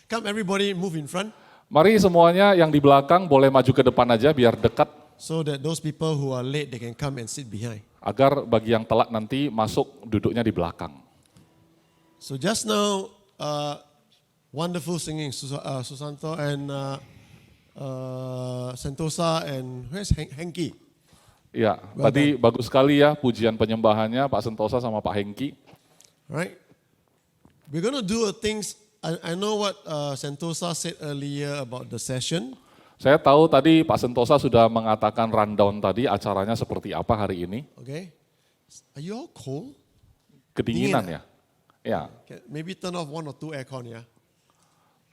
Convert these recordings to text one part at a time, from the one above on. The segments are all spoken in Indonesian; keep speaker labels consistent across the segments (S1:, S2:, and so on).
S1: Come everybody move in front
S2: Mari semuanya yang di belakang boleh maju ke depan aja biar dekat,
S1: so that those people who are late, they can come and sit behind.
S2: agar bagi yang telat nanti masuk duduknya di belakang.
S1: So just now, wonderful singing, Susanto and Sentosa and where's Henki?
S2: Iya, tadi bagus sekali ya pujian penyembahannya Pak Sentosa sama Pak Hengki.
S1: Right? We're going to do things, I know what Sentosa said earlier about the session.
S2: Saya tahu tadi Pak Sentosa sudah mengatakan rundown tadi acaranya seperti apa hari ini.
S1: Okay? Are you all cold?
S2: Kedinginan ya? Ya,
S1: Okay, maybe turn off 1 or 2 aircon, yeah?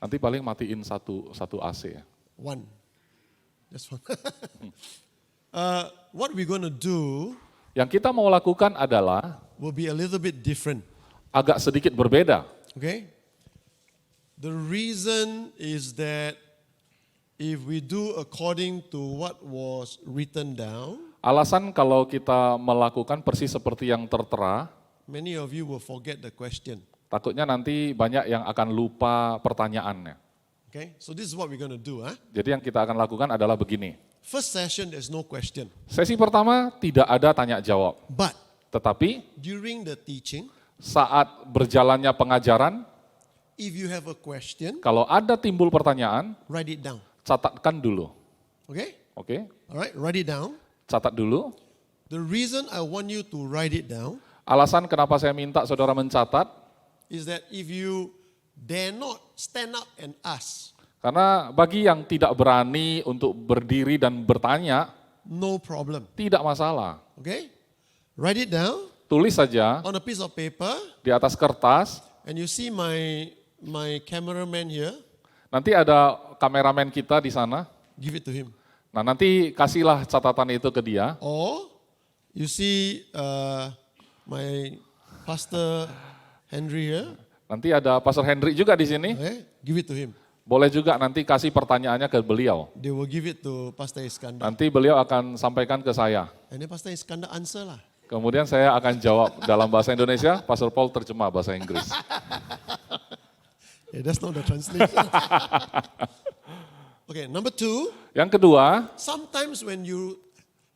S2: nanti paling matiin satu AC ya.
S1: 1. Just 1. What we're going to do
S2: Yang kita mau lakukan adalah
S1: will be a little bit different.
S2: agak sedikit berbeda.
S1: Okay? The reason is that if we do according to what was written down,
S2: Alasan kalau kita melakukan persis seperti yang tertera,
S1: many of you will forget the question.
S2: takutnya nanti banyak yang akan lupa pertanyaannya.
S1: Okay? So this is what we're going to do. Huh?
S2: Jadi yang kita akan lakukan adalah begini.
S1: First session, there's no question.
S2: Sesi pertama tidak ada tanya jawab,
S1: But
S2: tetapi
S1: during the teaching,
S2: saat berjalannya pengajaran,
S1: if you have a question,
S2: kalau ada timbul pertanyaan,
S1: write it down.
S2: catatkan dulu.
S1: Okay?
S2: Oke,
S1: All right, write it down.
S2: catat dulu.
S1: The reason I want you to write it down
S2: Alasan kenapa saya minta saudara mencatat,
S1: is that if you dare not stand up and ask,
S2: karena bagi yang tidak berani untuk berdiri dan bertanya,
S1: no problem.
S2: tidak masalah.
S1: Okay? Write it down
S2: Tulis saja
S1: on a piece of paper,
S2: di atas kertas,
S1: and you see my cameraman here,
S2: nanti ada kameramen kita di sana.
S1: give it to him.
S2: Nah nanti kasihlah catatan itu ke dia.
S1: Or you see my pastor Henry here,
S2: Nanti ada Pastor Hendrik juga di sini.
S1: okay? Give it to him.
S2: Boleh juga nanti kasih pertanyaannya ke beliau.
S1: They will give it to Pastor Iskandar.
S2: Nanti beliau akan sampaikan ke saya.
S1: And then Pastor Iskandar answer lah.
S2: Kemudian saya akan jawab dalam bahasa Indonesia, Pastor Paul terjemah bahasa Inggris.
S1: Yeah, that's not the translation. Okay, number 2,
S2: Yang kedua,
S1: sometimes when you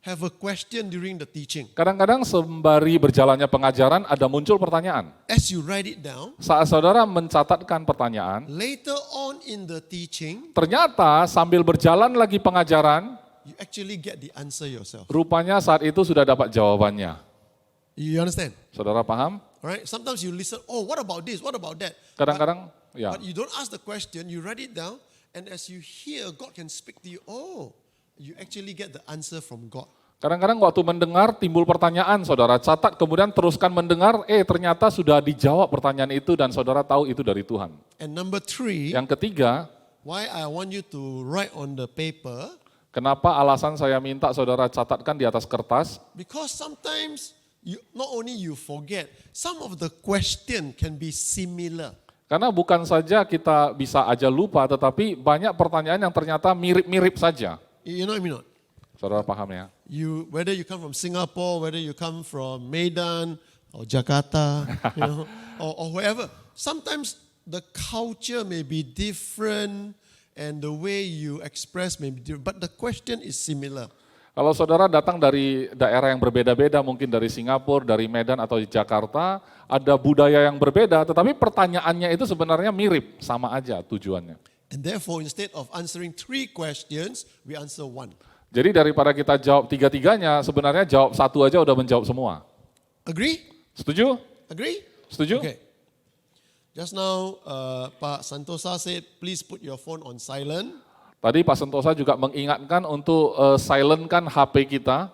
S1: have a question during the teaching,
S2: kadang-kadang sembari berjalannya pengajaran ada muncul pertanyaan.
S1: as you write it down,
S2: Saat saudara mencatatkan pertanyaan,
S1: later on in the teaching,
S2: ternyata sambil berjalan lagi pengajaran,
S1: you actually get the answer yourself.
S2: rupanya saat itu sudah dapat jawabannya.
S1: You understand?
S2: Saudara paham?
S1: Alright, sometimes you listen, oh, what about this? What about that?
S2: Kadang-kadang, ya.
S1: But you don't ask the question, you write it down, and as you hear, God can speak to you. Oh, you actually get the answer from God.
S2: Kadang-kadang waktu mendengar timbul pertanyaan, saudara catat, kemudian teruskan mendengar, ternyata sudah dijawab pertanyaan itu dan saudara tahu itu dari Tuhan.
S1: And number 3,
S2: Yang ketiga,
S1: why I want you to write on the paper,
S2: kenapa alasan saya minta saudara catatkan di atas kertas?
S1: because sometimes not only you forget, some of the question can be similar.
S2: Karena bukan saja kita bisa aja lupa, tetapi banyak pertanyaan yang ternyata mirip-mirip saja.
S1: You know what I mean? Not?
S2: Saudara paham ya?
S1: Whether you come from Singapore, whether you come from Medan or Jakarta, you know, or wherever. Sometimes the culture may be different and the way you express may be different, but the question is similar.
S2: Kalau saudara datang dari daerah yang berbeda-beda, mungkin dari Singapura, dari Medan atau Jakarta, ada budaya yang berbeda, tetapi pertanyaannya itu sebenarnya mirip, sama aja tujuannya.
S1: And therefore, instead of answering 3 questions, we answer 1.
S2: Jadi daripada kita jawab tiga-tiganya, sebenarnya jawab satu aja udah menjawab semua.
S1: Agree?
S2: Setuju?
S1: Agree?
S2: Setuju?
S1: Okay. Just now, Pak Santosa said, please put your phone on silent.
S2: Tadi Pak Sentosa juga mengingatkan untuk silentkan HP kita.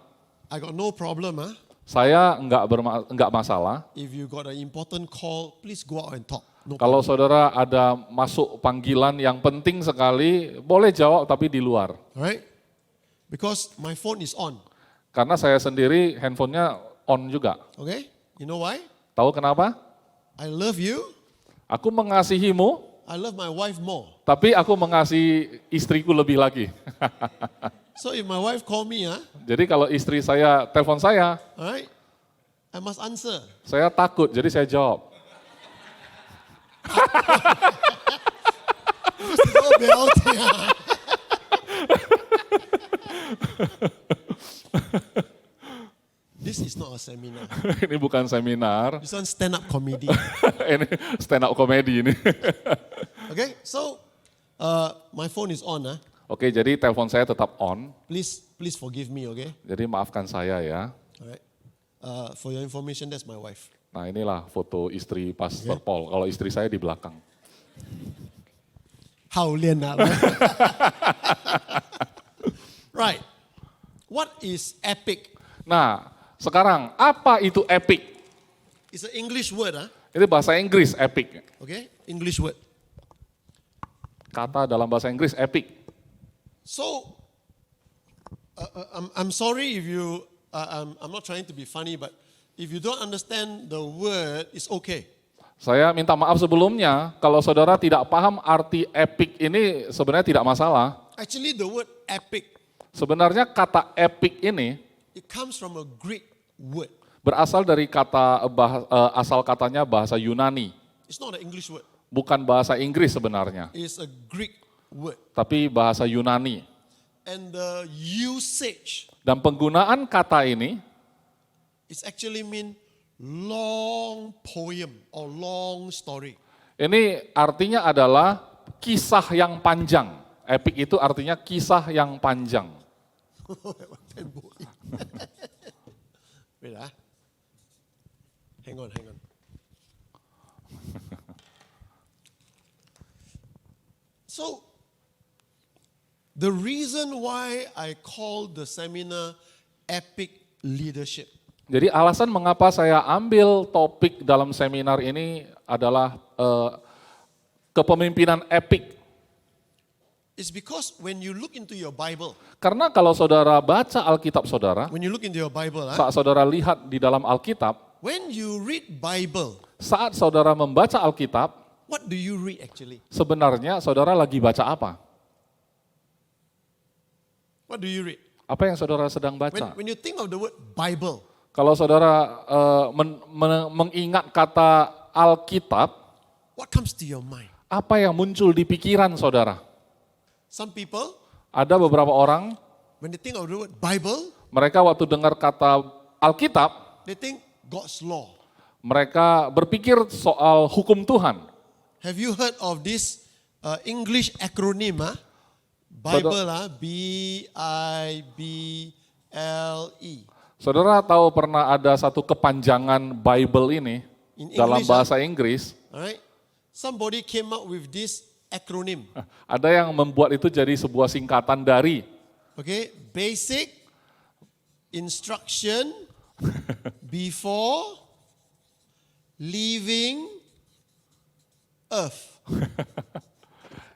S1: I got no problem.
S2: Saya enggak masalah.
S1: If you got an important call, please go out and talk. No
S2: Kalau
S1: problem.
S2: saudara ada masuk panggilan yang penting sekali, boleh jawab tapi di luar.
S1: Alright? Because my phone is on.
S2: Karena saya sendiri handphonenya on juga.
S1: Okay? You know why?
S2: Tahu kenapa?
S1: I love you.
S2: Aku mengasihimu,
S1: I love my wife more.
S2: tapi aku mengasihi istriku lebih lagi.
S1: So if my wife call me,
S2: Jadi kalau istri saya telepon saya,
S1: alright, I must answer.
S2: saya takut, jadi saya jawab.
S1: BLT. This is not a seminar.
S2: Ini bukan seminar,
S1: This one stand-up comedy.
S2: ini stand up comedy ini.
S1: Okay, so my phone is on.
S2: Oke, jadi telepon saya tetap on,
S1: Please forgive me, okay?
S2: jadi maafkan saya ya.
S1: Alright. For your information, that's my wife.
S2: Nah inilah foto istri Pastor Paul, kalau istri saya di belakang.
S1: Right. What is epic?
S2: Nah sekarang apa itu epic?
S1: It's an English word,
S2: Itu bahasa Inggris epic.
S1: okay? English word.
S2: Kata dalam bahasa Inggris epic.
S1: So, I'm sorry if you, I'm not trying to be funny, but if you don't understand the word, it's okay.
S2: Saya minta maaf sebelumnya, kalau saudara tidak paham arti epic ini sebenarnya tidak masalah.
S1: Actually, the word epic,
S2: Sebenarnya kata epic ini
S1: it comes from a Greek word.
S2: berasal dari asal katanya bahasa Yunani,
S1: It's not an English word.
S2: bukan bahasa Inggris sebenarnya,
S1: It's a Greek word.
S2: tapi bahasa Yunani.
S1: And the usage
S2: Dan penggunaan kata ini
S1: is actually mean long poem or long story.
S2: ini artinya adalah kisah yang panjang. Epic itu artinya kisah yang panjang.
S1: Wait, hang on. So, the reason why I call the seminar Epic Leadership
S2: Jadi alasan mengapa saya ambil topik dalam seminar ini adalah kepemimpinan epic.
S1: is because when you look into your Bible,
S2: Karena kalau saudara baca Alkitab saudara,
S1: when you look into your Bible,
S2: saat saudara lihat di dalam Alkitab,
S1: when you read Bible,
S2: saat saudara membaca Alkitab,
S1: what do you read actually?
S2: sebenarnya saudara lagi baca apa?
S1: What do you read?
S2: Apa yang saudara sedang baca?
S1: When you think of the word Bible,
S2: Kalau saudara mengingat kata Alkitab,
S1: what comes to your mind?
S2: apa yang muncul di pikiran saudara?
S1: Some people,
S2: Ada beberapa orang,
S1: when they think of the word Bible,
S2: mereka waktu dengar kata Alkitab,
S1: they think God's law.
S2: mereka berpikir soal hukum Tuhan.
S1: Have you heard of this English acronym? Bible, B-I-B-L-E.
S2: Saudara tahu pernah ada satu kepanjangan Bible ini
S1: In
S2: dalam
S1: English,
S2: bahasa Inggris,
S1: All right? Somebody came up with this acronym.
S2: ada yang membuat itu jadi sebuah singkatan dari
S1: Okay, basic instruction before leaving earth.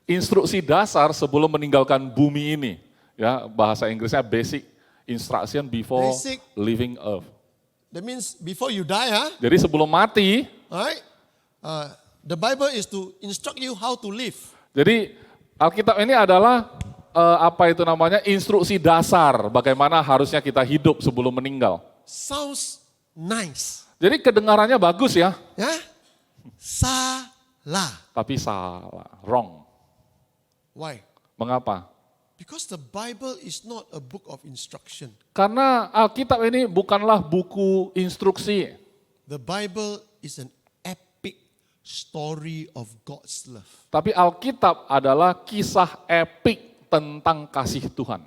S2: instruksi dasar sebelum meninggalkan bumi ini. Ya, bahasa Inggrisnya basic instruction before
S1: Basic.
S2: leaving earth.
S1: That means before you die,
S2: Jadi sebelum mati,
S1: all right? The Bible is to instruct you how to live.
S2: jadi Alkitab ini adalah instruksi dasar bagaimana harusnya kita hidup sebelum meninggal.
S1: Sounds nice.
S2: Jadi kedengarannya bagus ya,
S1: Yeah? Salah.
S2: tapi salah, wrong.
S1: Why?
S2: Mengapa?
S1: Because the Bible is not a book of instruction.
S2: Karena Alkitab ini bukanlah buku instruksi.
S1: The Bible is an epic story of God's love.
S2: Tapi Alkitab adalah kisah epik tentang kasih Tuhan.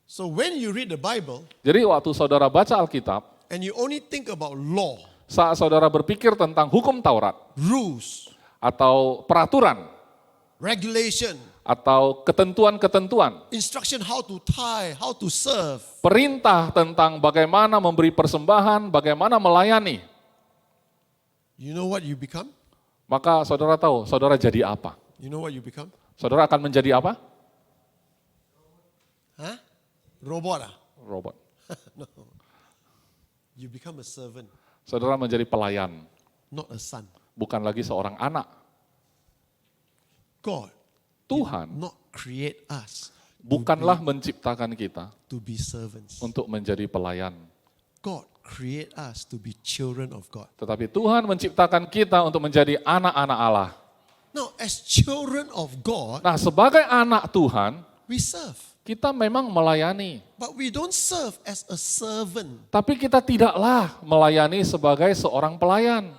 S1: So when you read the Bible
S2: Jadi waktu saudara baca Alkitab,
S1: and you only think about law,
S2: saat saudara berpikir tentang hukum Taurat,
S1: rules,
S2: atau peraturan,
S1: regulation,
S2: atau ketentuan-ketentuan,
S1: instruction how to tithe, how to serve,
S2: perintah tentang bagaimana memberi persembahan, bagaimana melayani,
S1: you know what you become?
S2: maka saudara tahu, saudara jadi apa?
S1: You know what you become?
S2: Saudara akan menjadi apa?
S1: Huh? Robot.
S2: Robot.
S1: No. You become a servant,
S2: Saudara menjadi pelayan,
S1: not a son.
S2: bukan lagi seorang anak.
S1: God
S2: Tuhan
S1: not create us
S2: bukanlah menciptakan kita
S1: to be servants.
S2: untuk menjadi pelayan.
S1: God create us to be children of God.
S2: Tetapi Tuhan menciptakan kita untuk menjadi anak-anak Allah.
S1: Now, as children of God,
S2: Nah, sebagai anak Tuhan,
S1: we serve.
S2: kita memang melayani.
S1: But we don't serve as a servant.
S2: Tapi kita tidaklah melayani sebagai seorang pelayan.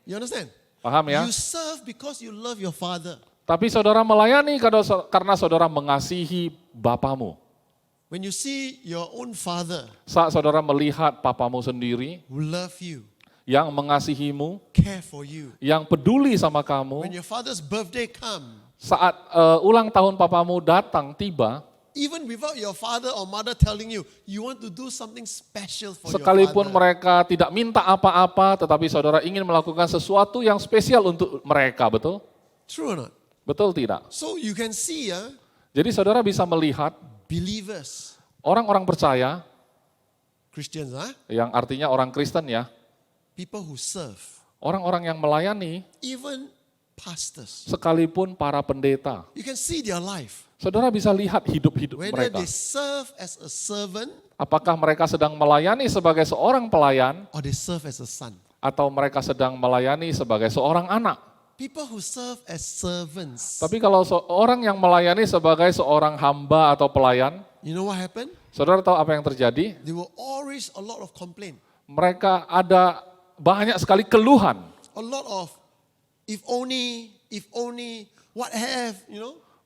S1: You understand?
S2: Paham ya?
S1: You serve because you love your father.
S2: Tapi saudara melayani karena saudara mengasihi bapamu.
S1: When you see your own father
S2: Saat saudara melihat papamu sendiri
S1: who love you,
S2: yang mengasihimu,
S1: care for you.
S2: yang peduli sama
S1: When
S2: kamu,
S1: your father's birthday come,
S2: saat ulang tahun papamu datang tiba,
S1: even without your father or mother telling you, you want to do something special for your
S2: sekalipun
S1: father.
S2: mereka tidak minta apa-apa, tetapi saudara ingin melakukan sesuatu yang spesial untuk mereka, betul?
S1: True or not?
S2: Betul tidak?
S1: So you can see
S2: Jadi saudara bisa melihat
S1: believers,
S2: orang-orang percaya,
S1: Christians,
S2: yang artinya orang Kristen ya,
S1: people who serve,
S2: orang-orang yang melayani,
S1: even pastors.
S2: sekalipun para pendeta.
S1: You can see their life.
S2: Saudara bisa lihat hidup-hidup
S1: Whether
S2: mereka.
S1: they serve as a servant
S2: Apakah mereka sedang melayani sebagai seorang pelayan
S1: or they serve as a son.
S2: atau mereka sedang melayani sebagai seorang anak.
S1: People who serve as servants.
S2: Tapi kalau seorang yang melayani sebagai seorang hamba atau pelayan,
S1: You know what happened?
S2: saudara tahu apa yang terjadi?
S1: There were always a lot of complaint.
S2: Mereka ada banyak sekali keluhan.
S1: A lot of if only, what have,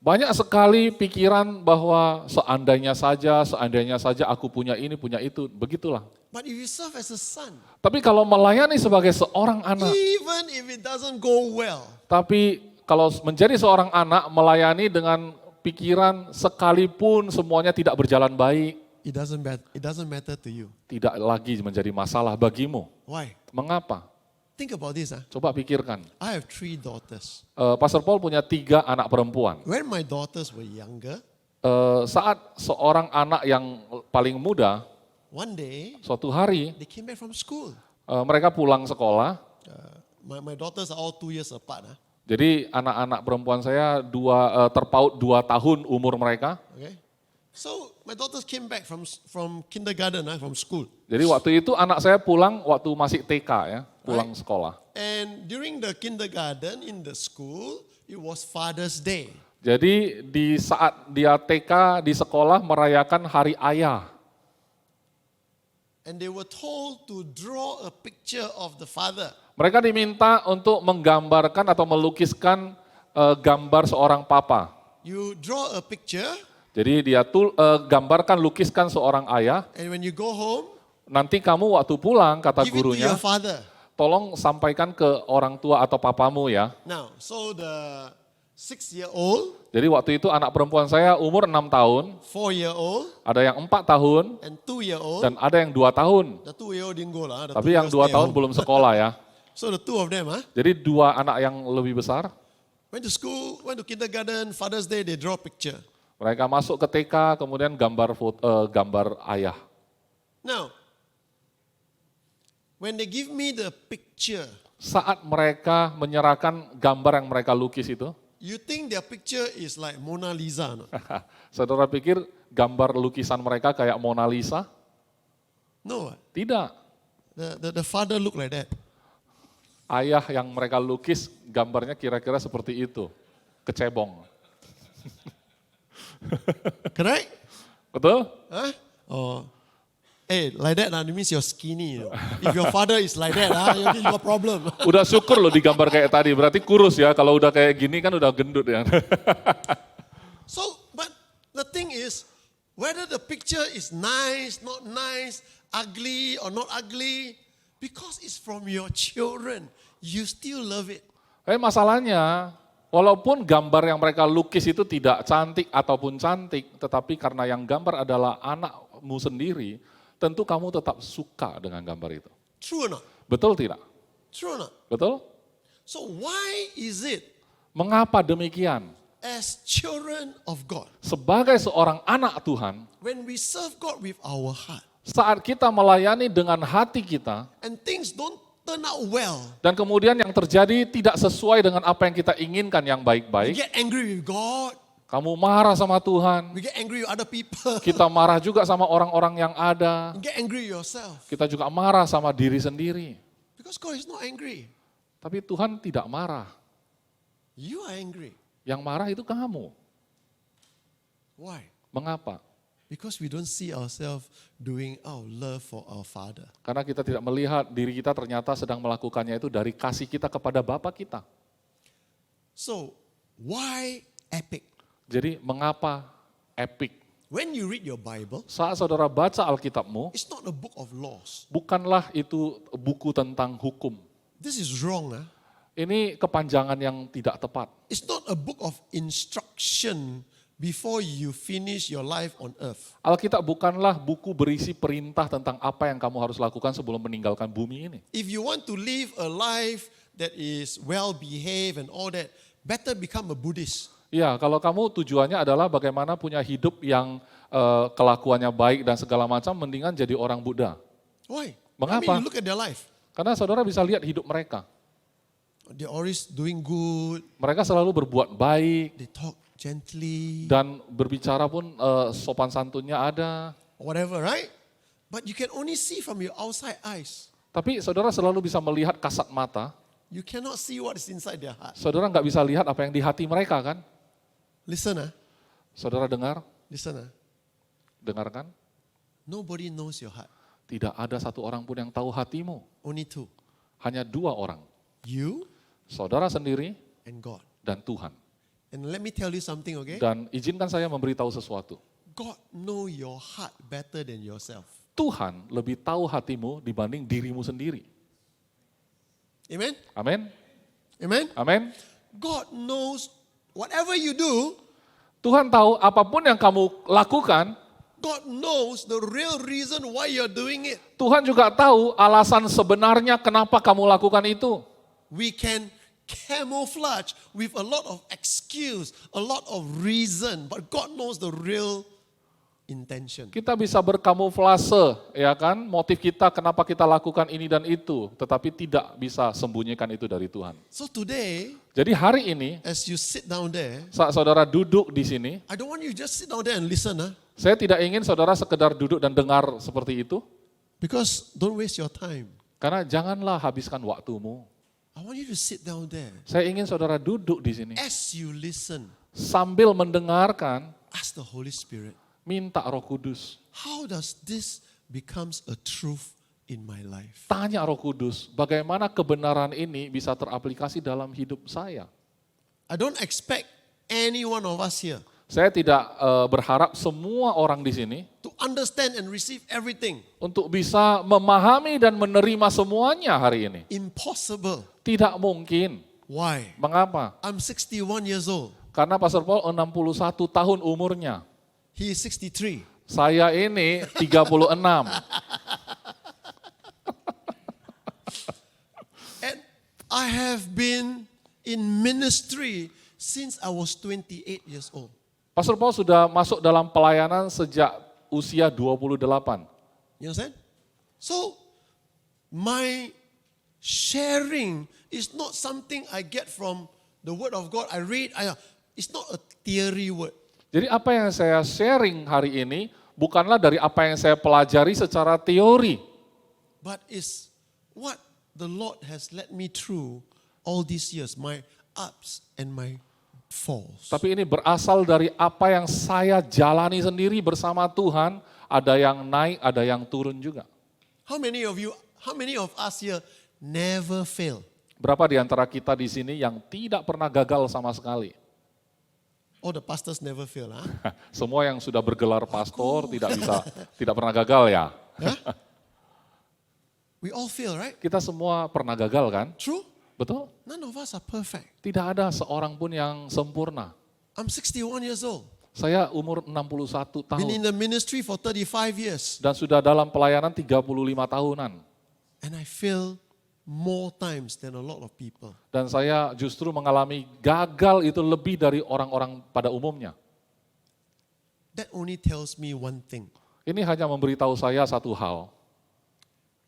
S2: Banyak sekali pikiran bahwa seandainya saja aku punya ini, punya itu, begitulah.
S1: But if you serve as a son,
S2: Tapi kalau melayani sebagai seorang anak,
S1: even if it doesn't go well,
S2: tapi kalau menjadi seorang anak melayani dengan pikiran sekalipun semuanya tidak berjalan baik,
S1: it doesn't matter to you.
S2: tidak lagi menjadi masalah bagimu.
S1: Why?
S2: Mengapa?
S1: Think about this.
S2: Coba pikirkan.
S1: I have 3 daughters.
S2: Pastor Paul punya 3 anak perempuan.
S1: When my daughters were younger,
S2: Saat seorang anak yang paling muda,
S1: one day
S2: suatu hari
S1: they came back from school.
S2: mereka pulang sekolah.
S1: My daughters are all 2 years apart.
S2: Jadi anak-anak perempuan saya terpaut 2 tahun umur mereka.
S1: Okay. So my daughters came back from kindergarten, from school.
S2: Jadi waktu itu anak saya pulang waktu masih TK ya, pulang sekolah.
S1: And during the kindergarten in the school, it was Father's Day.
S2: Jadi di saat dia TK di sekolah merayakan Hari Ayah.
S1: And they were told to draw a picture of the father.
S2: Mereka diminta untuk menggambarkan atau melukiskan gambar seorang papa.
S1: You draw a picture,
S2: Jadi dia gambarkan, lukiskan seorang ayah.
S1: and when you go home,
S2: Nanti kamu waktu pulang, kata
S1: give it to
S2: gurunya,
S1: your father.
S2: tolong sampaikan ke orang tua atau papamu ya.
S1: Now, so the 6-year-old,
S2: Jadi waktu itu anak perempuan saya umur 6 tahun,
S1: 4-year-old,
S2: ada yang 4 tahun,
S1: and 2-year-old.
S2: dan ada yang 2 tahun.
S1: The 2-year-old didn't go lah.
S2: Tapi yang 2 tahun belum sekolah ya.
S1: So the 2 of them,
S2: Jadi 2 anak yang lebih besar,
S1: went to school, went to kindergarten. Father's Day, they draw a picture.
S2: mereka masuk ke TK, kemudian gambar ayah.
S1: Now, when they give me the picture,
S2: Saat mereka menyerahkan gambar yang mereka lukis itu,
S1: you think their picture is like Mona Lisa? No?
S2: saudara pikir gambar lukisan mereka kayak Mona Lisa?
S1: No.
S2: Tidak.
S1: The father look like that.
S2: Ayah yang mereka lukis gambarnya kira-kira seperti itu, kecebong.
S1: Correct?
S2: Betul?
S1: Huh? Oh. Hey, like that, it means you're skinny. If your father is like that, you got a problem.
S2: Udah syukur loh digambar kayak tadi, berarti kurus ya, kalau udah kayak gini kan udah gendut ya.
S1: So, but the thing is, whether the picture is nice, not nice, ugly or not ugly, because it's from your children, you still love it.
S2: Tapi masalahnya, walaupun gambar yang mereka lukis itu tidak cantik ataupun cantik, tetapi karena yang gambar adalah anakmu sendiri, tentu kamu tetap suka dengan gambar itu.
S1: True or not?
S2: Betul tidak?
S1: True or not?
S2: Betul?
S1: So why is it
S2: Mengapa demikian?
S1: as children of God,
S2: Sebagai seorang anak Tuhan,
S1: when we serve God with our heart
S2: saat kita melayani dengan hati kita,
S1: and things don't turn out well,
S2: dan kemudian yang terjadi tidak sesuai dengan apa yang kita inginkan yang
S1: we
S2: baik-baik,
S1: get angry with God,
S2: kamu marah sama Tuhan,
S1: we get angry with other people,
S2: kita marah juga sama orang-orang yang ada,
S1: you get angry with yourself.
S2: kita juga marah sama diri sendiri.
S1: Because God is not angry.
S2: Tapi Tuhan tidak marah.
S1: You are angry.
S2: Yang marah itu kamu.
S1: Why?
S2: Mengapa?
S1: Because we don't see ourselves doing our love for our Father.
S2: Karena kita tidak melihat diri kita ternyata sedang melakukannya itu dari kasih kita kepada Bapa kita.
S1: So, why epic?
S2: Jadi mengapa epic?
S1: When you read your Bible,
S2: Saat saudara baca Alkitabmu,
S1: it's not a book of laws.
S2: bukanlah itu buku tentang hukum.
S1: This is wrong.
S2: Ini kepanjangan yang tidak tepat.
S1: It's not a book of instruction before you finish your life on earth.
S2: Alkitab bukanlah buku berisi perintah tentang apa yang kamu harus lakukan sebelum meninggalkan bumi ini.
S1: If you want to live a life that is well behaved and all that, better become a Buddhist.
S2: Ya, kalau kamu tujuannya adalah bagaimana punya hidup yang kelakuannya baik dan segala macam, mendingan jadi orang Buddha.
S1: Why?
S2: Mengapa?
S1: You look at their life.
S2: Karena saudara bisa lihat hidup mereka.
S1: They're always doing good.
S2: Mereka selalu berbuat baik
S1: They talk gently.
S2: dan berbicara pun sopan santunnya ada.
S1: Whatever, right? But you can only see from your outside eyes.
S2: Tapi saudara selalu bisa melihat kasat mata.
S1: You cannot see what is inside their heart.
S2: Saudara nggak bisa lihat apa yang di hati mereka kan?
S1: Listen,
S2: Saudara
S1: listen.
S2: dengarkan.
S1: Nobody knows your heart.
S2: Tidak ada satu orang pun yang tahu hatimu.
S1: Only two.
S2: Hanya dua orang.
S1: You
S2: Saudara sendiri
S1: and God.
S2: dan Tuhan.
S1: And let me tell you something, okay?
S2: Dan izinkan saya memberitahu sesuatu.
S1: God know your heart better than yourself.
S2: Tuhan lebih tahu hatimu dibanding dirimu sendiri.
S1: Amen?
S2: Amin.
S1: Amen?
S2: Amin.
S1: God knows whatever you do,
S2: Tuhan tahu apapun yang kamu lakukan,
S1: God knows the real reason why you're doing it.
S2: Tuhan juga tahu alasan sebenarnya kenapa kamu lakukan itu.
S1: We can camouflage with a lot of excuse, a lot of reason, but God knows the real intention.
S2: Kita bisa berkamuflase, ya kan, motif kita kenapa kita lakukan ini dan itu, tetapi tidak bisa sembunyikan itu dari Tuhan.
S1: So today,
S2: Jadi hari ini,
S1: as you sit down there,
S2: saat saudara duduk di sini,
S1: I don't want you just sit down there and listen,
S2: saya tidak ingin saudara sekedar duduk dan dengar seperti itu,
S1: because don't waste your time.
S2: karena janganlah habiskan waktumu.
S1: I want you to sit down there.
S2: Saya ingin saudara duduk di sini,
S1: As you listen,
S2: sambil mendengarkan,
S1: ask the Holy Spirit,
S2: minta Roh Kudus.
S1: how does this becomes a truth in my life?
S2: Tanya Roh Kudus, bagaimana kebenaran ini bisa teraplikasi dalam hidup saya?
S1: I don't expect any one of us here
S2: Saya tidak berharap semua orang di sini
S1: to understand and receive everything.
S2: untuk bisa memahami dan menerima semuanya hari ini.
S1: Impossible.
S2: Tidak mungkin.
S1: Why?
S2: Mengapa?
S1: I'm 61 years old.
S2: Karena Pastor Paul 61 tahun umurnya.
S1: He is 63.
S2: Saya ini 36.
S1: And I have been in ministry since I was 28 years old.
S2: Pastor Paul sudah masuk dalam pelayanan sejak usia 28.
S1: You understand? So, my sharing is not something I get from the Word of God. I read, it's not a theory word.
S2: Jadi apa yang saya sharing hari ini bukanlah dari apa yang saya pelajari secara teori.
S1: But it's what the Lord has led me through all these years, my ups and my falls.
S2: Tapi ini berasal dari apa yang saya jalani sendiri bersama Tuhan, ada yang naik, ada yang turun juga.
S1: How many of us here never fail?
S2: Berapa di antara kita di sini yang tidak pernah gagal sama sekali?
S1: All the pastors never fail, huh?
S2: Semua yang sudah bergelar pastor tidak pernah gagal ya.
S1: We all fail, right?
S2: Kita semua pernah gagal kan?
S1: True?
S2: Betul?
S1: None of us are perfect.
S2: Tidak ada seorang pun yang sempurna.
S1: I'm 61 years old.
S2: Saya umur 61
S1: Been in
S2: tahun
S1: the ministry for 35 years.
S2: dan sudah dalam pelayanan 35 tahunan.
S1: And I fail more times than a lot of people.
S2: Dan saya justru mengalami gagal itu lebih dari orang-orang pada umumnya.
S1: That only tells me one thing.
S2: Ini hanya memberitahu saya satu hal,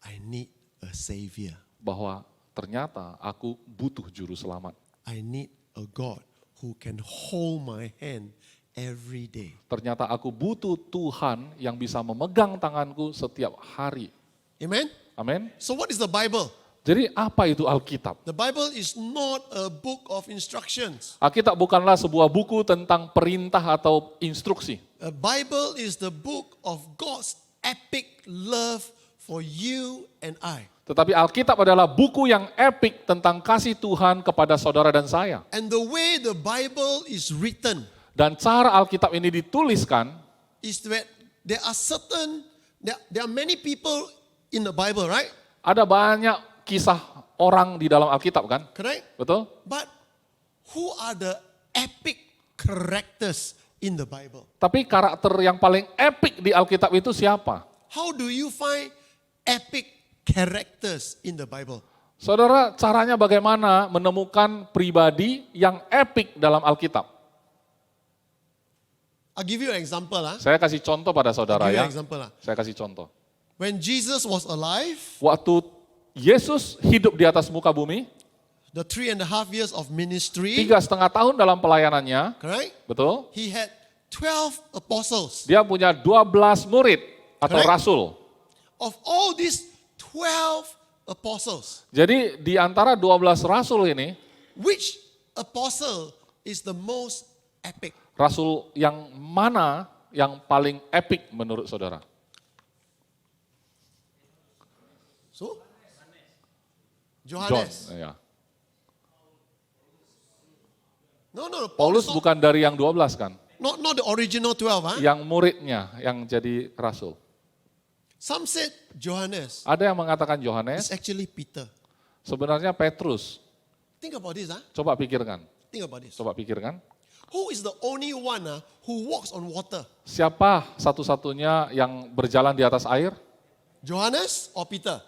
S1: I need a savior.
S2: bahwa ternyata aku butuh juru selamat.
S1: I need a God who can hold my hand every day.
S2: Ternyata aku butuh Tuhan yang bisa memegang tanganku setiap hari.
S1: Amen?
S2: Amin.
S1: So what is the Bible?
S2: Jadi apa itu Alkitab?
S1: The Bible is not a book of instructions.
S2: Alkitab bukanlah sebuah buku tentang perintah atau instruksi.
S1: The Bible is the book of God's epic love for you and I.
S2: Tetapi Alkitab adalah buku yang epik tentang kasih Tuhan kepada saudara dan saya.
S1: And the way the Bible is written
S2: Dan cara Alkitab ini dituliskan,
S1: is that there are many people in the Bible, right?
S2: ada banyak kisah orang di dalam Alkitab kan?
S1: Correct?
S2: Betul?
S1: But who are the epic characters in the Bible?
S2: Tapi karakter yang paling epik di Alkitab itu siapa?
S1: How do you find epic characters in the Bible?
S2: Saudara, caranya bagaimana menemukan pribadi yang epik dalam Alkitab?
S1: I'll give you an example.
S2: Saya kasih contoh pada saudara
S1: Give you
S2: ya.
S1: an example.
S2: Saya kasih contoh.
S1: When Jesus was alive,
S2: Waktu Yesus hidup di atas muka bumi,
S1: the 3.5 years of ministry,
S2: 3,5 tahun dalam pelayanannya,
S1: correct?
S2: betul?
S1: He had 12 apostles.
S2: Dia punya 12 murid atau
S1: Correct.
S2: rasul.
S1: Of all these 12 apostles,
S2: Jadi di antara 12 rasul ini,
S1: which apostle is the most epic?
S2: rasul yang mana yang paling epik menurut saudara?
S1: So?
S2: John.
S1: Johannes.
S2: Ya.
S1: No.
S2: Paulus
S1: not,
S2: bukan dari yang 12 kan?
S1: not the original 12. Huh?
S2: Yang muridnya yang jadi rasul.
S1: Some said Johannes.
S2: Ada yang mengatakan
S1: It's
S2: Yohanes,
S1: actually Peter.
S2: sebenarnya Petrus.
S1: Think about this. Huh?
S2: Coba pikirkan,
S1: Think about this.
S2: coba pikirkan.
S1: Who is the only one who walks on water?
S2: Siapa satu-satunya yang berjalan di atas air?
S1: Johannes or Peter?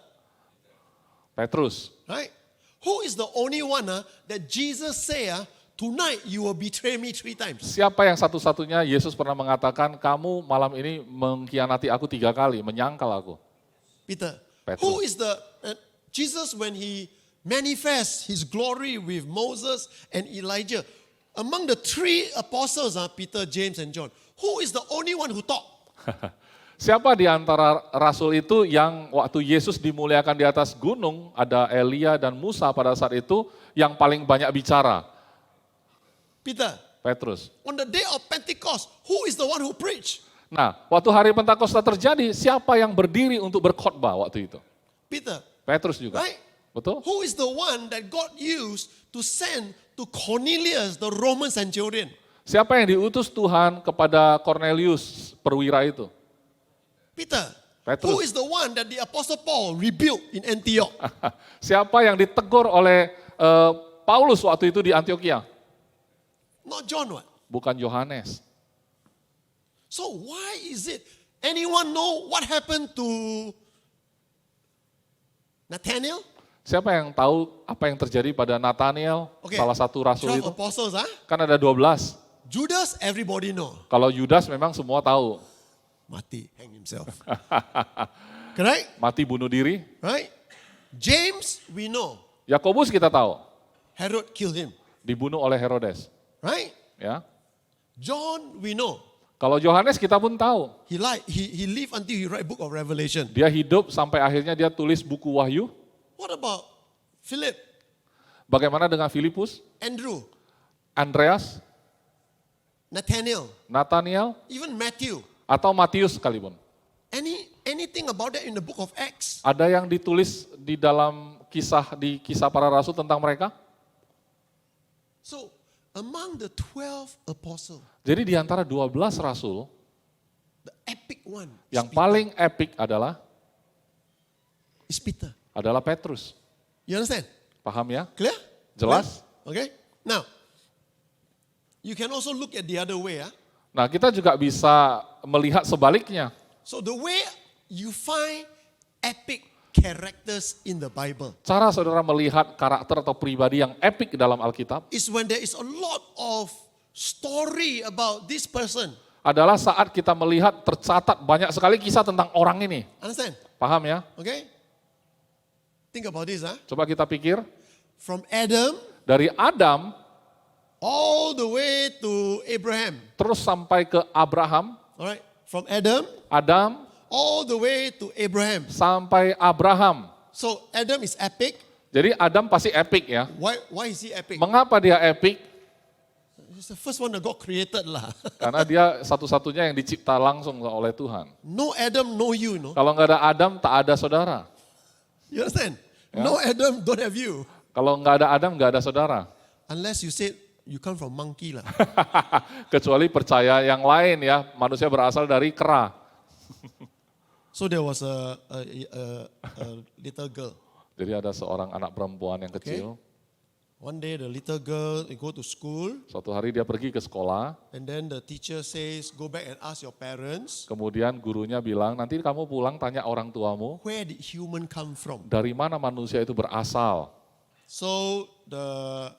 S2: Petrus.
S1: Right? Who is the only one that Jesus said, tonight you will betray me 3 times?
S2: Siapa yang satu-satunya Yesus pernah mengatakan, kamu malam ini mengkhianati aku 3 kali, menyangkal aku?
S1: Peter.
S2: Petrus.
S1: Who is the Jesus when he manifests his glory with Moses and Elijah? Among the 3 apostles, Peter, James, and John, who is the only one who talked?
S2: Siapa di antara rasul itu yang waktu Yesus dimuliakan di atas gunung, ada Elia dan Musa pada saat itu, yang paling banyak bicara?
S1: Peter.
S2: Petrus.
S1: On the day of Pentecost, who is the one who preached?
S2: Nah, waktu hari Pentakosta terjadi, siapa yang berdiri untuk berkhotbah waktu itu?
S1: Peter.
S2: Petrus juga.
S1: Right?
S2: Betul?
S1: Who is the one that God used to send to Cornelius, the Roman centurion?
S2: Siapa yang diutus Tuhan kepada Cornelius, perwira itu?
S1: Peter.
S2: Petrus.
S1: Who is the one that the Apostle Paul rebuked in Antioch?
S2: Siapa yang ditegur oleh Paulus waktu itu di Antioquia?
S1: Not John, what?
S2: Bukan Yohanes.
S1: So why is it? Anyone know what happened to Nathaniel?
S2: Siapa yang tahu apa yang terjadi pada Nathaniel,
S1: Okay.
S2: salah satu rasul
S1: 12
S2: itu?
S1: apostles,
S2: Kan ada 12.
S1: Judas, everybody know.
S2: Kalau Yudas memang semua tahu.
S1: Mati, hang himself. Correct?
S2: Mati bunuh diri.
S1: Right? James, we know.
S2: Yakobus kita tahu.
S1: Herod killed him.
S2: Dibunuh oleh Herodes.
S1: Right?
S2: Ya.
S1: John, we know.
S2: Kalau Yohanes kita pun tahu.
S1: He lived until he write book of Revelation.
S2: Dia hidup sampai akhirnya dia tulis buku Wahyu.
S1: What about Philip,
S2: Bagaimana dengan Filipus,
S1: Andrew,
S2: Andreas,
S1: Nathaniel,
S2: Nathaniel,
S1: even Matthew?
S2: atau Matius sekalipun?
S1: Anything about that in the book of Acts?
S2: Ada yang ditulis di dalam di kisah para rasul tentang mereka?
S1: So, among the 12 apostles,
S2: Jadi di antara 12 rasul,
S1: the epic one is
S2: yang
S1: Peter.
S2: paling epik adalah
S1: Peter.
S2: Petrus.
S1: You understand?
S2: Paham ya?
S1: Clear?
S2: Jelas?
S1: Clear? Okay? Now, you can also look at the other way.
S2: Nah, kita juga bisa melihat sebaliknya.
S1: So the way you find epic characters in the Bible
S2: Cara saudara melihat karakter atau pribadi yang epik dalam Alkitab
S1: is when there is a lot of story about this person.
S2: adalah saat kita melihat tercatat banyak sekali kisah tentang orang ini.
S1: Understand?
S2: Paham ya?
S1: Okay? Think about this.
S2: Coba kita pikir,
S1: From Adam
S2: dari Adam
S1: all the way to Abraham.
S2: terus sampai ke Abraham,
S1: All right? From Adam
S2: Adam
S1: all the way to Abraham.
S2: sampai Abraham.
S1: So Adam is epic.
S2: Jadi Adam pasti epic ya.
S1: Why is he epic?
S2: Mengapa dia epic?
S1: He's the first one that got created lah.
S2: Karena dia satu-satunya yang dicipta langsung oleh Tuhan.
S1: No Adam, no you, no?
S2: Kalau nggak ada Adam, tak ada saudara.
S1: You understand? No Adam, don't have you.
S2: Kalau nggak ada Adam, nggak ada saudara.
S1: Unless you said you come from monkey lah.
S2: Kecuali percaya yang lain ya, manusia berasal dari kera.
S1: So there was a little girl.
S2: Jadi ada seorang anak perempuan yang kecil.
S1: One day the little girl go to school,
S2: Suatu hari dia pergi ke sekolah,
S1: and then the teacher says, go back and ask your parents,
S2: kemudian gurunya bilang, nanti kamu pulang tanya orang tuamu,
S1: where did human come from?
S2: dari mana manusia itu berasal.
S1: So the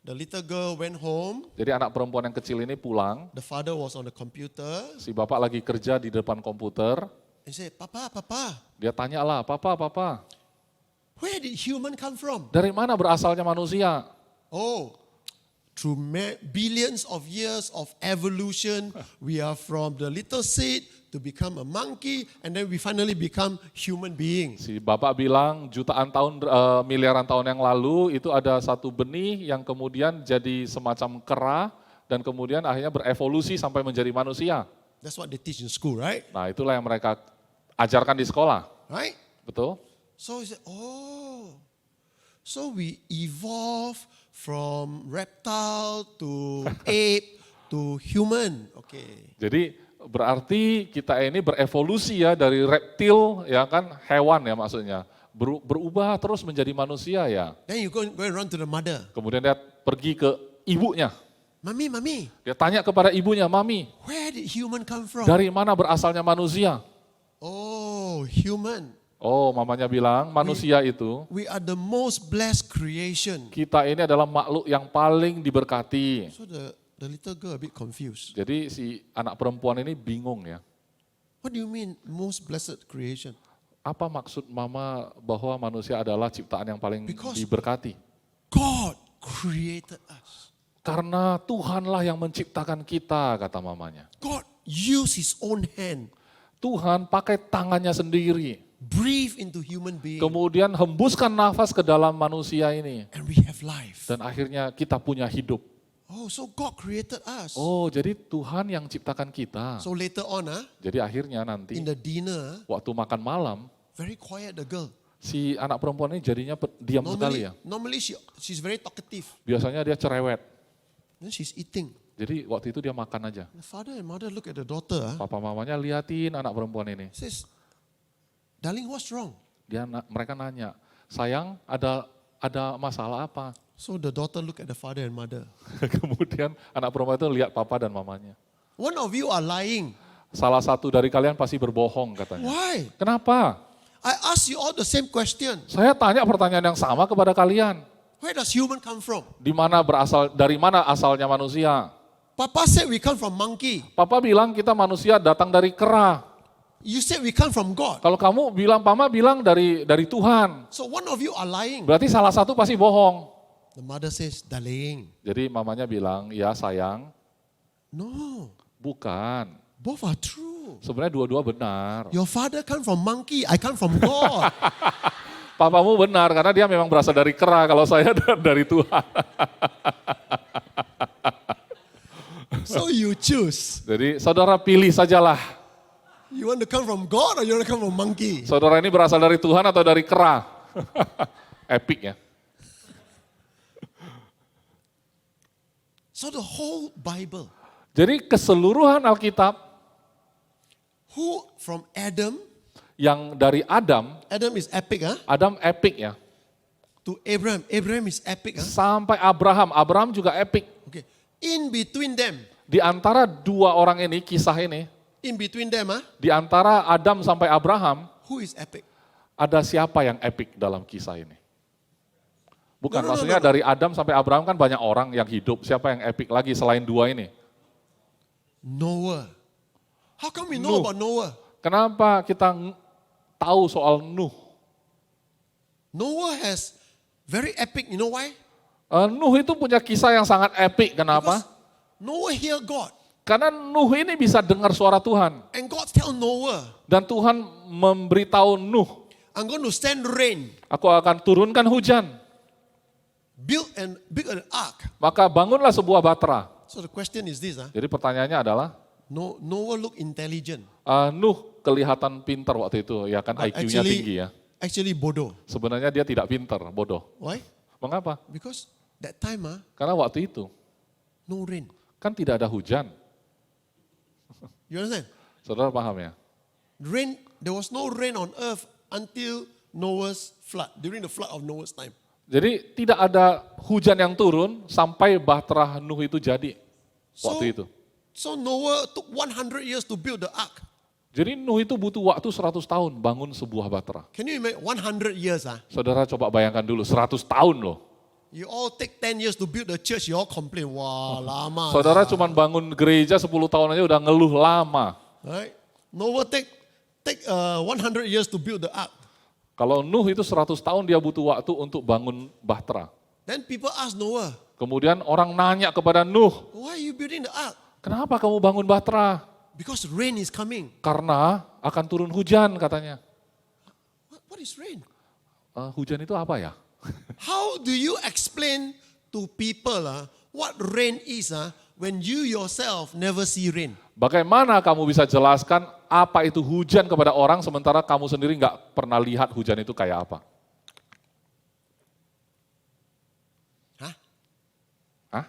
S1: little girl went home.
S2: Jadi anak perempuan yang kecil ini pulang,
S1: The father was on the computer.
S2: si bapak lagi kerja di depan komputer,
S1: He said, Papa,
S2: dia tanyalah, papa,
S1: where did human come from?
S2: dari mana berasalnya manusia?
S1: Oh, through billions of years of evolution, we are from the little seed to become a monkey, and then we finally become human beings.
S2: Si bapak bilang jutaan tahun, miliaran tahun yang lalu itu ada satu benih yang kemudian jadi semacam kera dan kemudian akhirnya berevolusi sampai menjadi manusia.
S1: That's what they teach in school, right?
S2: Nah itulah yang mereka ajarkan di sekolah,
S1: Right?
S2: betul?
S1: So he said, so we evolve from reptile to ape to human. Okay.
S2: Jadi berarti kita ini berevolusi ya dari reptil ya kan hewan ya maksudnya. Berubah terus menjadi manusia ya.
S1: Then you go and run to the mother.
S2: Kemudian dia pergi ke ibunya.
S1: Mami,
S2: Dia tanya kepada ibunya, Mami,
S1: where did human come from?
S2: dari mana berasalnya manusia?
S1: Oh, human.
S2: Oh, mamanya bilang manusia itu,
S1: We are the most blessed creation.
S2: kita ini adalah makhluk yang paling diberkati.
S1: So the little girl a bit confused.
S2: Jadi si anak perempuan ini bingung ya.
S1: What do you mean most blessed creation?
S2: Apa maksud mama bahwa manusia adalah ciptaan yang paling
S1: Because-
S2: diberkati?
S1: God created us.
S2: Karena Tuhanlah yang menciptakan kita, kata mamanya.
S1: God used his own hand,
S2: Tuhan pakai tangannya sendiri.
S1: breathe into human being,
S2: Kemudian hembuskan nafas ke dalam manusia ini.
S1: and we have life.
S2: Dan akhirnya kita punya hidup.
S1: Oh, so God created us.
S2: Oh, jadi Tuhan yang ciptakan kita.
S1: So later on,
S2: Jadi akhirnya nanti
S1: in the dinner,
S2: waktu makan malam,
S1: very quiet the girl.
S2: si anak perempuan ini jadinya diam sekali ya.
S1: Normally she's very talkative.
S2: Biasanya dia cerewet.
S1: Then she's eating.
S2: Jadi waktu itu dia makan aja.
S1: The father and mother look at the daughter.
S2: Papa mamanya liatin anak perempuan ini.
S1: Says, darling, what's wrong?
S2: Mereka nanya, sayang ada masalah apa?
S1: So the daughter look at the father and mother.
S2: Kemudian anak perempuan itu lihat papa dan mamanya.
S1: One of you are lying.
S2: Salah satu dari kalian pasti berbohong katanya.
S1: Why?
S2: Kenapa?
S1: I ask you all the same question.
S2: Saya tanya pertanyaan yang sama kepada kalian.
S1: Where does human come from?
S2: Dari mana asalnya manusia?
S1: Papa said we come from monkey.
S2: Papa bilang kita manusia datang dari kera.
S1: You said we come from God.
S2: Kalau kamu bilang, Mama bilang dari Tuhan.
S1: So one of you are lying.
S2: Berarti salah satu pasti bohong.
S1: The mother says, darling.
S2: Jadi mamanya bilang, ya sayang,
S1: No,
S2: bukan.
S1: both are true.
S2: Sebenarnya dua-dua benar.
S1: Your father come from monkey, I come from God.
S2: Papamu benar karena dia memang berasal dari kera, kalau saya dari Tuhan.
S1: So you choose.
S2: Jadi saudara pilih sajalah.
S1: You want to come from God or you want to come from monkey?
S2: Saudara ini berasal dari Tuhan atau dari kera? Epic ya.
S1: So the whole Bible,
S2: Jadi keseluruhan Alkitab
S1: who from Adam,
S2: yang dari Adam
S1: Adam is epic,
S2: Adam epic ya.
S1: to Abraham, Abraham is epic,
S2: Sampai Abraham juga epic.
S1: Okay, in between them,
S2: Di antara dua orang ini, kisah ini,
S1: in between them,
S2: di antara Adam sampai Abraham,
S1: who is epic?
S2: ada siapa yang epic dalam kisah ini? Bukan,
S1: No.
S2: maksudnya dari Adam sampai Abraham kan banyak orang yang hidup. Siapa yang epic lagi selain dua ini?
S1: Noah. How come we know
S2: Nuh.
S1: about Noah?
S2: Kenapa kita tahu soal Nuh?
S1: Noah has very epic, you know why?
S2: Nuh itu punya kisah yang sangat epic. Kenapa?
S1: Because Noah hear God.
S2: Karena Nuh ini bisa dengar suara Tuhan.
S1: And God tell Noah,
S2: Dan Tuhan memberitahu Nuh,
S1: I'm going to send rain.
S2: Aku akan turunkan hujan.
S1: Build an ark.
S2: Maka bangunlah sebuah batra.
S1: So the question is this,
S2: Jadi pertanyaannya adalah,
S1: Noah looked intelligent.
S2: Nuh kelihatan pintar waktu itu, ya kan
S1: But
S2: IQ-nya tinggi ya.
S1: Actually bodoh.
S2: Sebenarnya dia tidak pintar, bodoh.
S1: Why?
S2: Mengapa?
S1: Because that time,
S2: Karena waktu itu
S1: no rain.
S2: kan tidak ada hujan.
S1: You understand?
S2: Saudara paham ya?
S1: There was no rain on earth until Noah's flood, during the flood of Noah's time.
S2: Jadi tidak ada hujan yang turun sampai bahtera Nuh itu jadi waktu itu.
S1: So Noah took 100 years to build the ark.
S2: Jadi Nuh itu butuh waktu 100 tahun bangun sebuah bahtera.
S1: Can you imagine 100 years?
S2: Saudara coba bayangkan dulu 100 tahun loh.
S1: You all take 10 years to build the church, you all complain, wah lama.
S2: Saudara cuma bangun gereja 10 tahun aja udah ngeluh lama.
S1: Right? Noah take 100 years to build the ark.
S2: Kalau Nuh itu 100 tahun dia butuh waktu untuk bangun bahtera.
S1: Then people ask Noah,
S2: Kemudian orang nanya kepada Nuh,
S1: why are you building the ark?
S2: kenapa kamu bangun bahtera?
S1: Because rain is coming.
S2: Karena akan turun hujan katanya.
S1: What is rain?
S2: Hujan itu apa ya?
S1: How do you explain to people what rain is when you yourself never see rain?
S2: Bagaimana kamu bisa jelaskan apa itu hujan kepada orang sementara kamu sendiri nggak pernah lihat hujan itu kayak apa?
S1: Hah?
S2: Hah?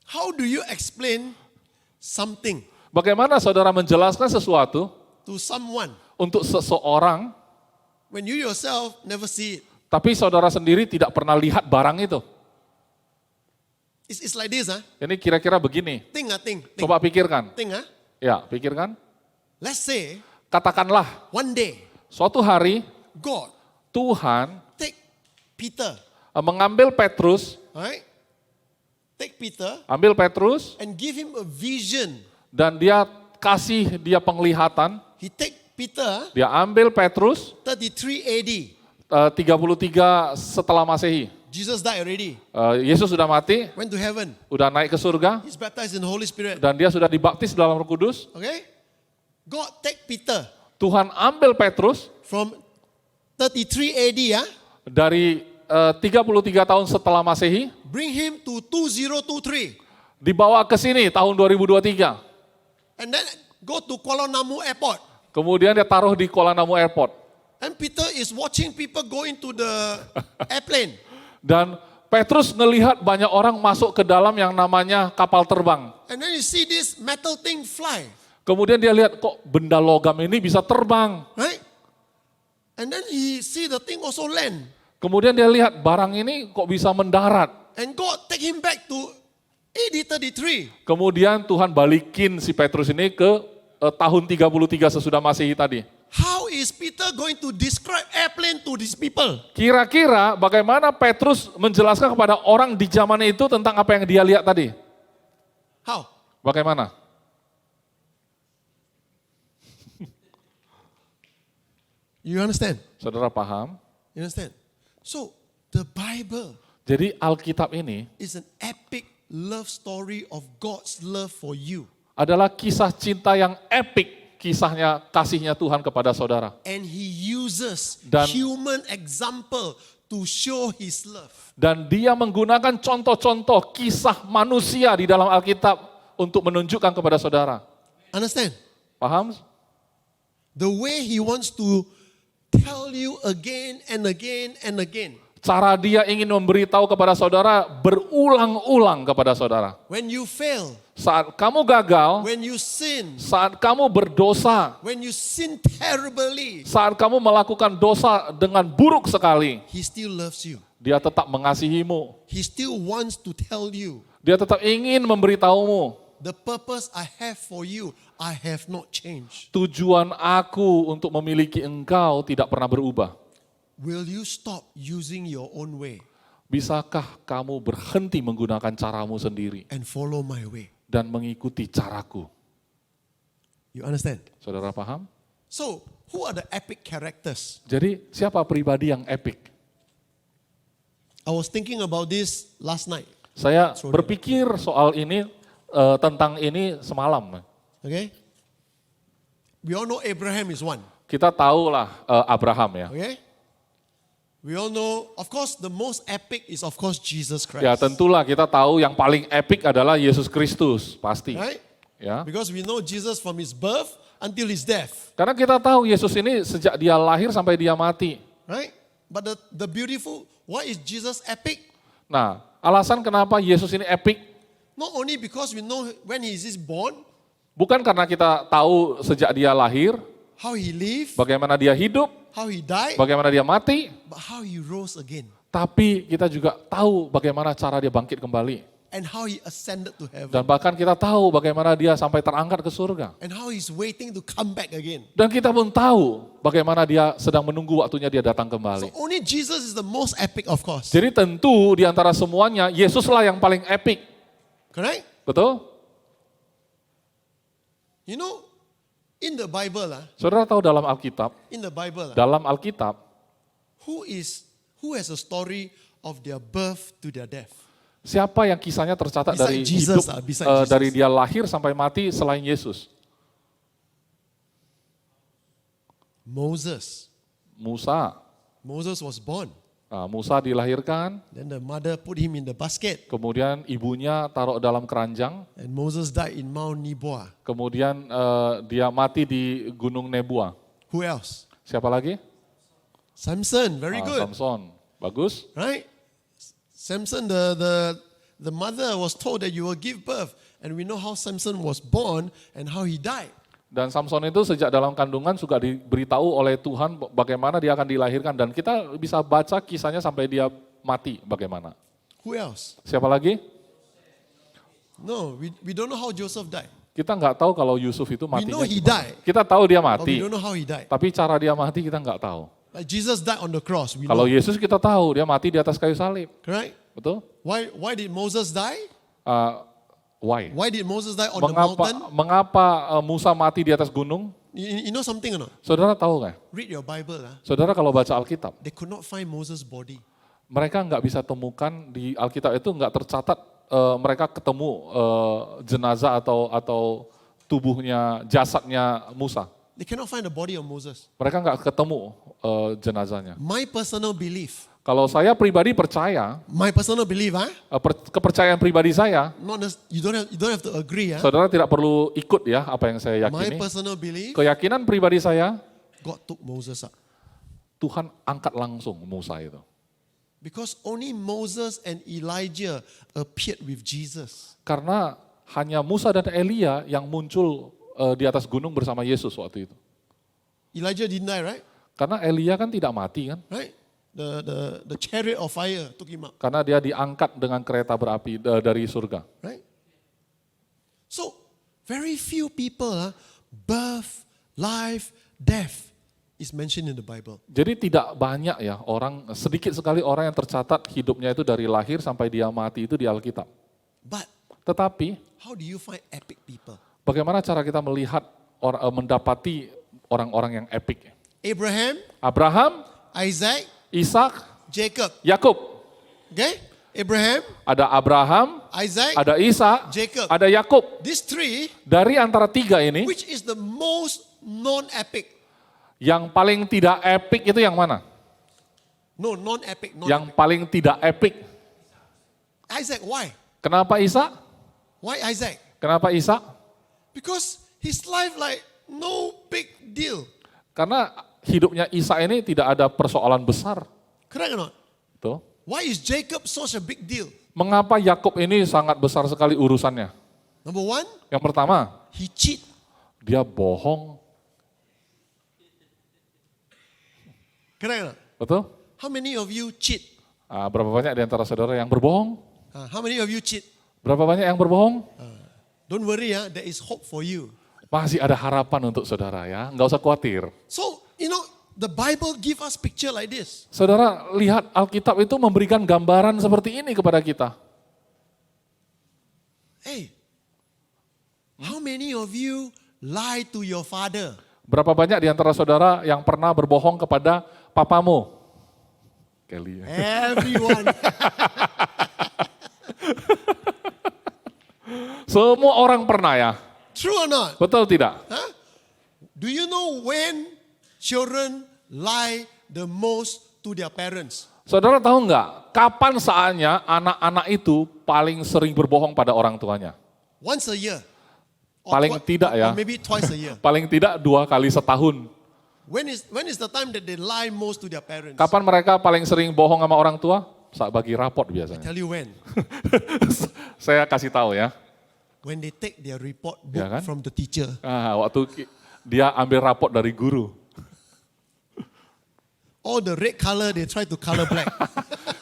S1: How do you explain something
S2: Bagaimana saudara menjelaskan sesuatu
S1: to someone
S2: untuk seseorang,
S1: when you yourself never see it?
S2: tapi saudara sendiri tidak pernah lihat barang itu?
S1: It's like this,
S2: Ini kira-kira begini,
S1: think.
S2: coba pikirkan.
S1: Think,
S2: Ya, pikirkan.
S1: Let's say
S2: Katakanlah
S1: one day
S2: suatu hari
S1: God
S2: Tuhan
S1: take Peter,
S2: mengambil Petrus,
S1: right? Take Peter
S2: ambil Petrus
S1: and give him a vision.
S2: dan dia kasih dia penglihatan.
S1: He take Peter,
S2: Dia ambil Petrus
S1: 33 AD.
S2: 33 setelah Masehi.
S1: Jesus died already,
S2: Yesus sudah mati,
S1: went to heaven.
S2: udah naik ke surga,
S1: He's baptized in the Holy Spirit.
S2: dan dia sudah dibaptis dalam Roh Kudus.
S1: Okay? God take Peter
S2: Tuhan ambil Petrus
S1: from 33 AD,
S2: dari 33 tahun setelah Masehi,
S1: bring him to 2023.
S2: dibawa ke sini tahun 2023.
S1: And then go to Kuala Namu Airport.
S2: Kemudian dia taruh di Kuala Namu Airport.
S1: And Peter is watching people go into the airplane.
S2: Dan Petrus ngelihat banyak orang masuk ke dalam yang namanya kapal terbang.
S1: And then you see this metal thing fly,
S2: Kemudian dia lihat kok benda logam ini bisa terbang.
S1: right? And then he see the thing also land.
S2: Kemudian dia lihat barang ini kok bisa mendarat.
S1: And God take him back to AD 33.
S2: Kemudian Tuhan balikin si Petrus ini ke tahun 33 sesudah Masehi tadi.
S1: How is Peter going to describe airplane to these people?
S2: Kira-kira bagaimana Petrus menjelaskan kepada orang di zaman itu tentang apa yang dia lihat tadi?
S1: How?
S2: Bagaimana?
S1: You understand?
S2: Saudara paham?
S1: You understand? So the Bible
S2: Jadi Alkitab ini
S1: is an epic love story of God's love for you.
S2: adalah kisah cinta yang epik, kisahnya kasihnya Tuhan kepada saudara.
S1: And he uses
S2: Dan-
S1: human example to show his love.
S2: Dan dia menggunakan contoh-contoh kisah manusia di dalam Alkitab untuk menunjukkan kepada saudara.
S1: Understand?
S2: Paham?
S1: The way he wants to tell you again and again and again.
S2: Cara dia ingin memberitahu kepada saudara berulang-ulang kepada saudara.
S1: When you fail,
S2: Saat kamu gagal,
S1: when you sin,
S2: saat kamu berdosa,
S1: when you sin terribly,
S2: saat kamu melakukan dosa dengan buruk sekali,
S1: he still loves you.
S2: dia tetap mengasihimu.
S1: He still wants to tell you,
S2: Dia tetap ingin memberitahumu,
S1: the purpose I have for you, I have not changed.
S2: tujuan aku untuk memiliki engkau tidak pernah berubah.
S1: Will you stop using your own way
S2: Bisakah kamu berhenti menggunakan caramu sendiri
S1: and follow my way?
S2: dan mengikuti caraku?
S1: You understand?
S2: Saudara paham?
S1: So, who are the epic characters?
S2: Jadi siapa pribadi yang epik?
S1: I was thinking about this last night.
S2: Saya berpikir soal ini, tentang ini semalam.
S1: Okay? We all know Abraham is one.
S2: Kita tahulah Abraham ya.
S1: Okay? We all know, of course, the most epic is of course Jesus Christ.
S2: Ya tentulah kita tahu yang paling epic adalah Yesus Kristus, pasti.
S1: Right?
S2: Ya.
S1: Because we know Jesus from his birth until his death.
S2: Karena kita tahu Yesus ini sejak dia lahir sampai dia mati.
S1: Right? But the beautiful, why is Jesus epic?
S2: Nah, alasan kenapa Yesus ini epic,
S1: Not only because we know when he is born,
S2: bukan karena kita tahu sejak dia lahir,
S1: how he lived,
S2: bagaimana dia hidup,
S1: how he died,
S2: bagaimana dia mati,
S1: but how he rose again.
S2: tapi kita juga tahu bagaimana cara dia bangkit kembali.
S1: And how he ascended to heaven.
S2: Dan bahkan kita tahu bagaimana dia sampai terangkat ke surga.
S1: And how he's waiting to come back again.
S2: Dan kita pun tahu bagaimana dia sedang menunggu waktunya dia datang
S1: So
S2: kembali.
S1: only Jesus is the most epic, of course.
S2: Jadi tentu di antara semuanya, Yesuslah yang paling epic.
S1: Correct?
S2: Betul?
S1: You know, in the Bible,
S2: Saudara tahu dalam Alkitab,
S1: who has a story of their birth to their death?
S2: siapa yang kisahnya tercatat
S1: Beside
S2: dari
S1: Jesus,
S2: hidup,
S1: beside Jesus.
S2: dari dia lahir sampai mati selain Yesus?
S1: Moses.
S2: Musa.
S1: Moses was born.
S2: Nah, Musa dilahirkan,
S1: Then the mother put him in the basket.
S2: kemudian ibunya taruh dalam keranjang,
S1: And Moses died in Mount Nebo.
S2: kemudian dia mati di Gunung Nebua.
S1: Who else?
S2: Siapa lagi?
S1: Samson. Very good.
S2: Samson. Bagus.
S1: Right? Samson, the mother was told that you will give birth. And we know how Samson was born and how he died.
S2: Dan Samson itu sejak dalam kandungan sudah diberitahu oleh Tuhan bagaimana dia akan dilahirkan. Dan kita bisa baca kisahnya sampai dia mati bagaimana.
S1: Who else?
S2: Siapa lagi?
S1: No, we don't know how Joseph died.
S2: Kita nggak tahu kalau Yusuf itu
S1: We
S2: matinya
S1: know he
S2: gimana.
S1: died,
S2: Kita tahu dia
S1: but we
S2: mati,
S1: don't know how he died.
S2: tapi cara dia mati kita nggak tahu.
S1: Like Jesus died on the cross, we
S2: Kalau
S1: know.
S2: Yesus kita tahu dia mati di atas kayu salib,
S1: Correct?
S2: betul?
S1: Why did Moses die?
S2: Why?
S1: Why did Moses die on the
S2: Mengapa,
S1: mountain?
S2: mengapa Musa mati di atas gunung?
S1: You know something or not?
S2: Saudara tahu nggak?
S1: Read your Bible.
S2: Saudara kalau baca Alkitab,
S1: They could not find Moses' body.
S2: mereka nggak bisa temukan di Alkitab itu nggak tercatat mereka ketemu jenazah atau tubuhnya, jasadnya Musa.
S1: They cannot find the body of Moses.
S2: Mereka nggak ketemu jenazahnya.
S1: My personal belief,
S2: Kalau saya pribadi percaya, kepercayaan pribadi saya,
S1: you don't have to agree.
S2: saudara tidak perlu ikut ya apa yang saya
S1: My
S2: yakini.
S1: personal belief,
S2: Keyakinan pribadi saya,
S1: God took Moses up.
S2: Tuhan angkat langsung Musa itu.
S1: Because only Moses and Elijah appeared with Jesus.
S2: Karena hanya Musa dan Elia yang muncul di atas gunung bersama Yesus waktu itu.
S1: Elijah didn't die, right?
S2: Karena Elia kan tidak mati kan?
S1: Right? The chariot of fire took him up,
S2: Karena dia diangkat dengan kereta berapi dari surga.
S1: right? So, very few people, birth, life, death is mentioned in the Bible.
S2: Jadi tidak banyak ya sedikit sekali orang yang tercatat hidupnya itu dari lahir sampai dia mati itu di Alkitab.
S1: But
S2: Tetapi
S1: how do you find epic people?
S2: bagaimana cara kita melihat mendapati orang-orang yang epic? Abraham,
S1: Isaac,
S2: Ishak,
S1: Jacob.
S2: Yakub.
S1: Okay? Abraham,
S2: Ada Abraham,
S1: Isaac,
S2: ada Ishak,
S1: Jacob.
S2: ada Yakub.
S1: These three,
S2: Dari antara tiga ini,
S1: which is the most non-epic?
S2: yang paling tidak epic itu yang mana?
S1: No, non-epic.
S2: Yang paling tidak epic.
S1: Isaac, why?
S2: Kenapa Ishak?
S1: Why Isaac?
S2: Kenapa Ishak?
S1: Because his life like no big deal.
S2: Karena hidupnya Ishak ini tidak ada persoalan besar.
S1: Correct or not?
S2: Tuh.
S1: Why is Jacob such a big deal?
S2: Mengapa Yakub ini sangat besar sekali urusannya?
S1: Number one,
S2: Yang pertama,
S1: he cheat.
S2: dia bohong.
S1: Correct or not?
S2: Betul?
S1: How many of you cheat?
S2: Berapa banyak di antara saudara yang berbohong?
S1: How many of you cheat?
S2: Berapa banyak yang berbohong?
S1: Don't worry, there is hope for you.
S2: Masih ada harapan untuk saudara ya, nggak usah khawatir.
S1: So, the Bible give us picture like this.
S2: Saudara lihat Alkitab itu memberikan gambaran seperti ini kepada kita.
S1: Hey, how many of you lie to your father?
S2: Berapa banyak di antara saudara yang pernah berbohong kepada papamu? Kelly.
S1: Everyone.
S2: Semua orang pernah ya.
S1: True or not?
S2: Betul tidak?
S1: Huh? Do you know when children lie the most to their parents?
S2: Saudara tahu nggak, kapan saatnya anak-anak itu paling sering berbohong pada orang tuanya?
S1: Once a year.
S2: Paling tidak ya.
S1: Or maybe twice a year.
S2: Paling tidak 2 kali setahun.
S1: When is the time that they lie most to their parents?
S2: Kapan mereka paling sering bohong sama orang tua? Saat bagi raport biasanya.
S1: Tell you when.
S2: Saya kasih tahu ya.
S1: When they take their report book
S2: Ya kan?
S1: from the teacher.
S2: Waktu dia ambil raport dari guru.
S1: All the red color, they try to color black.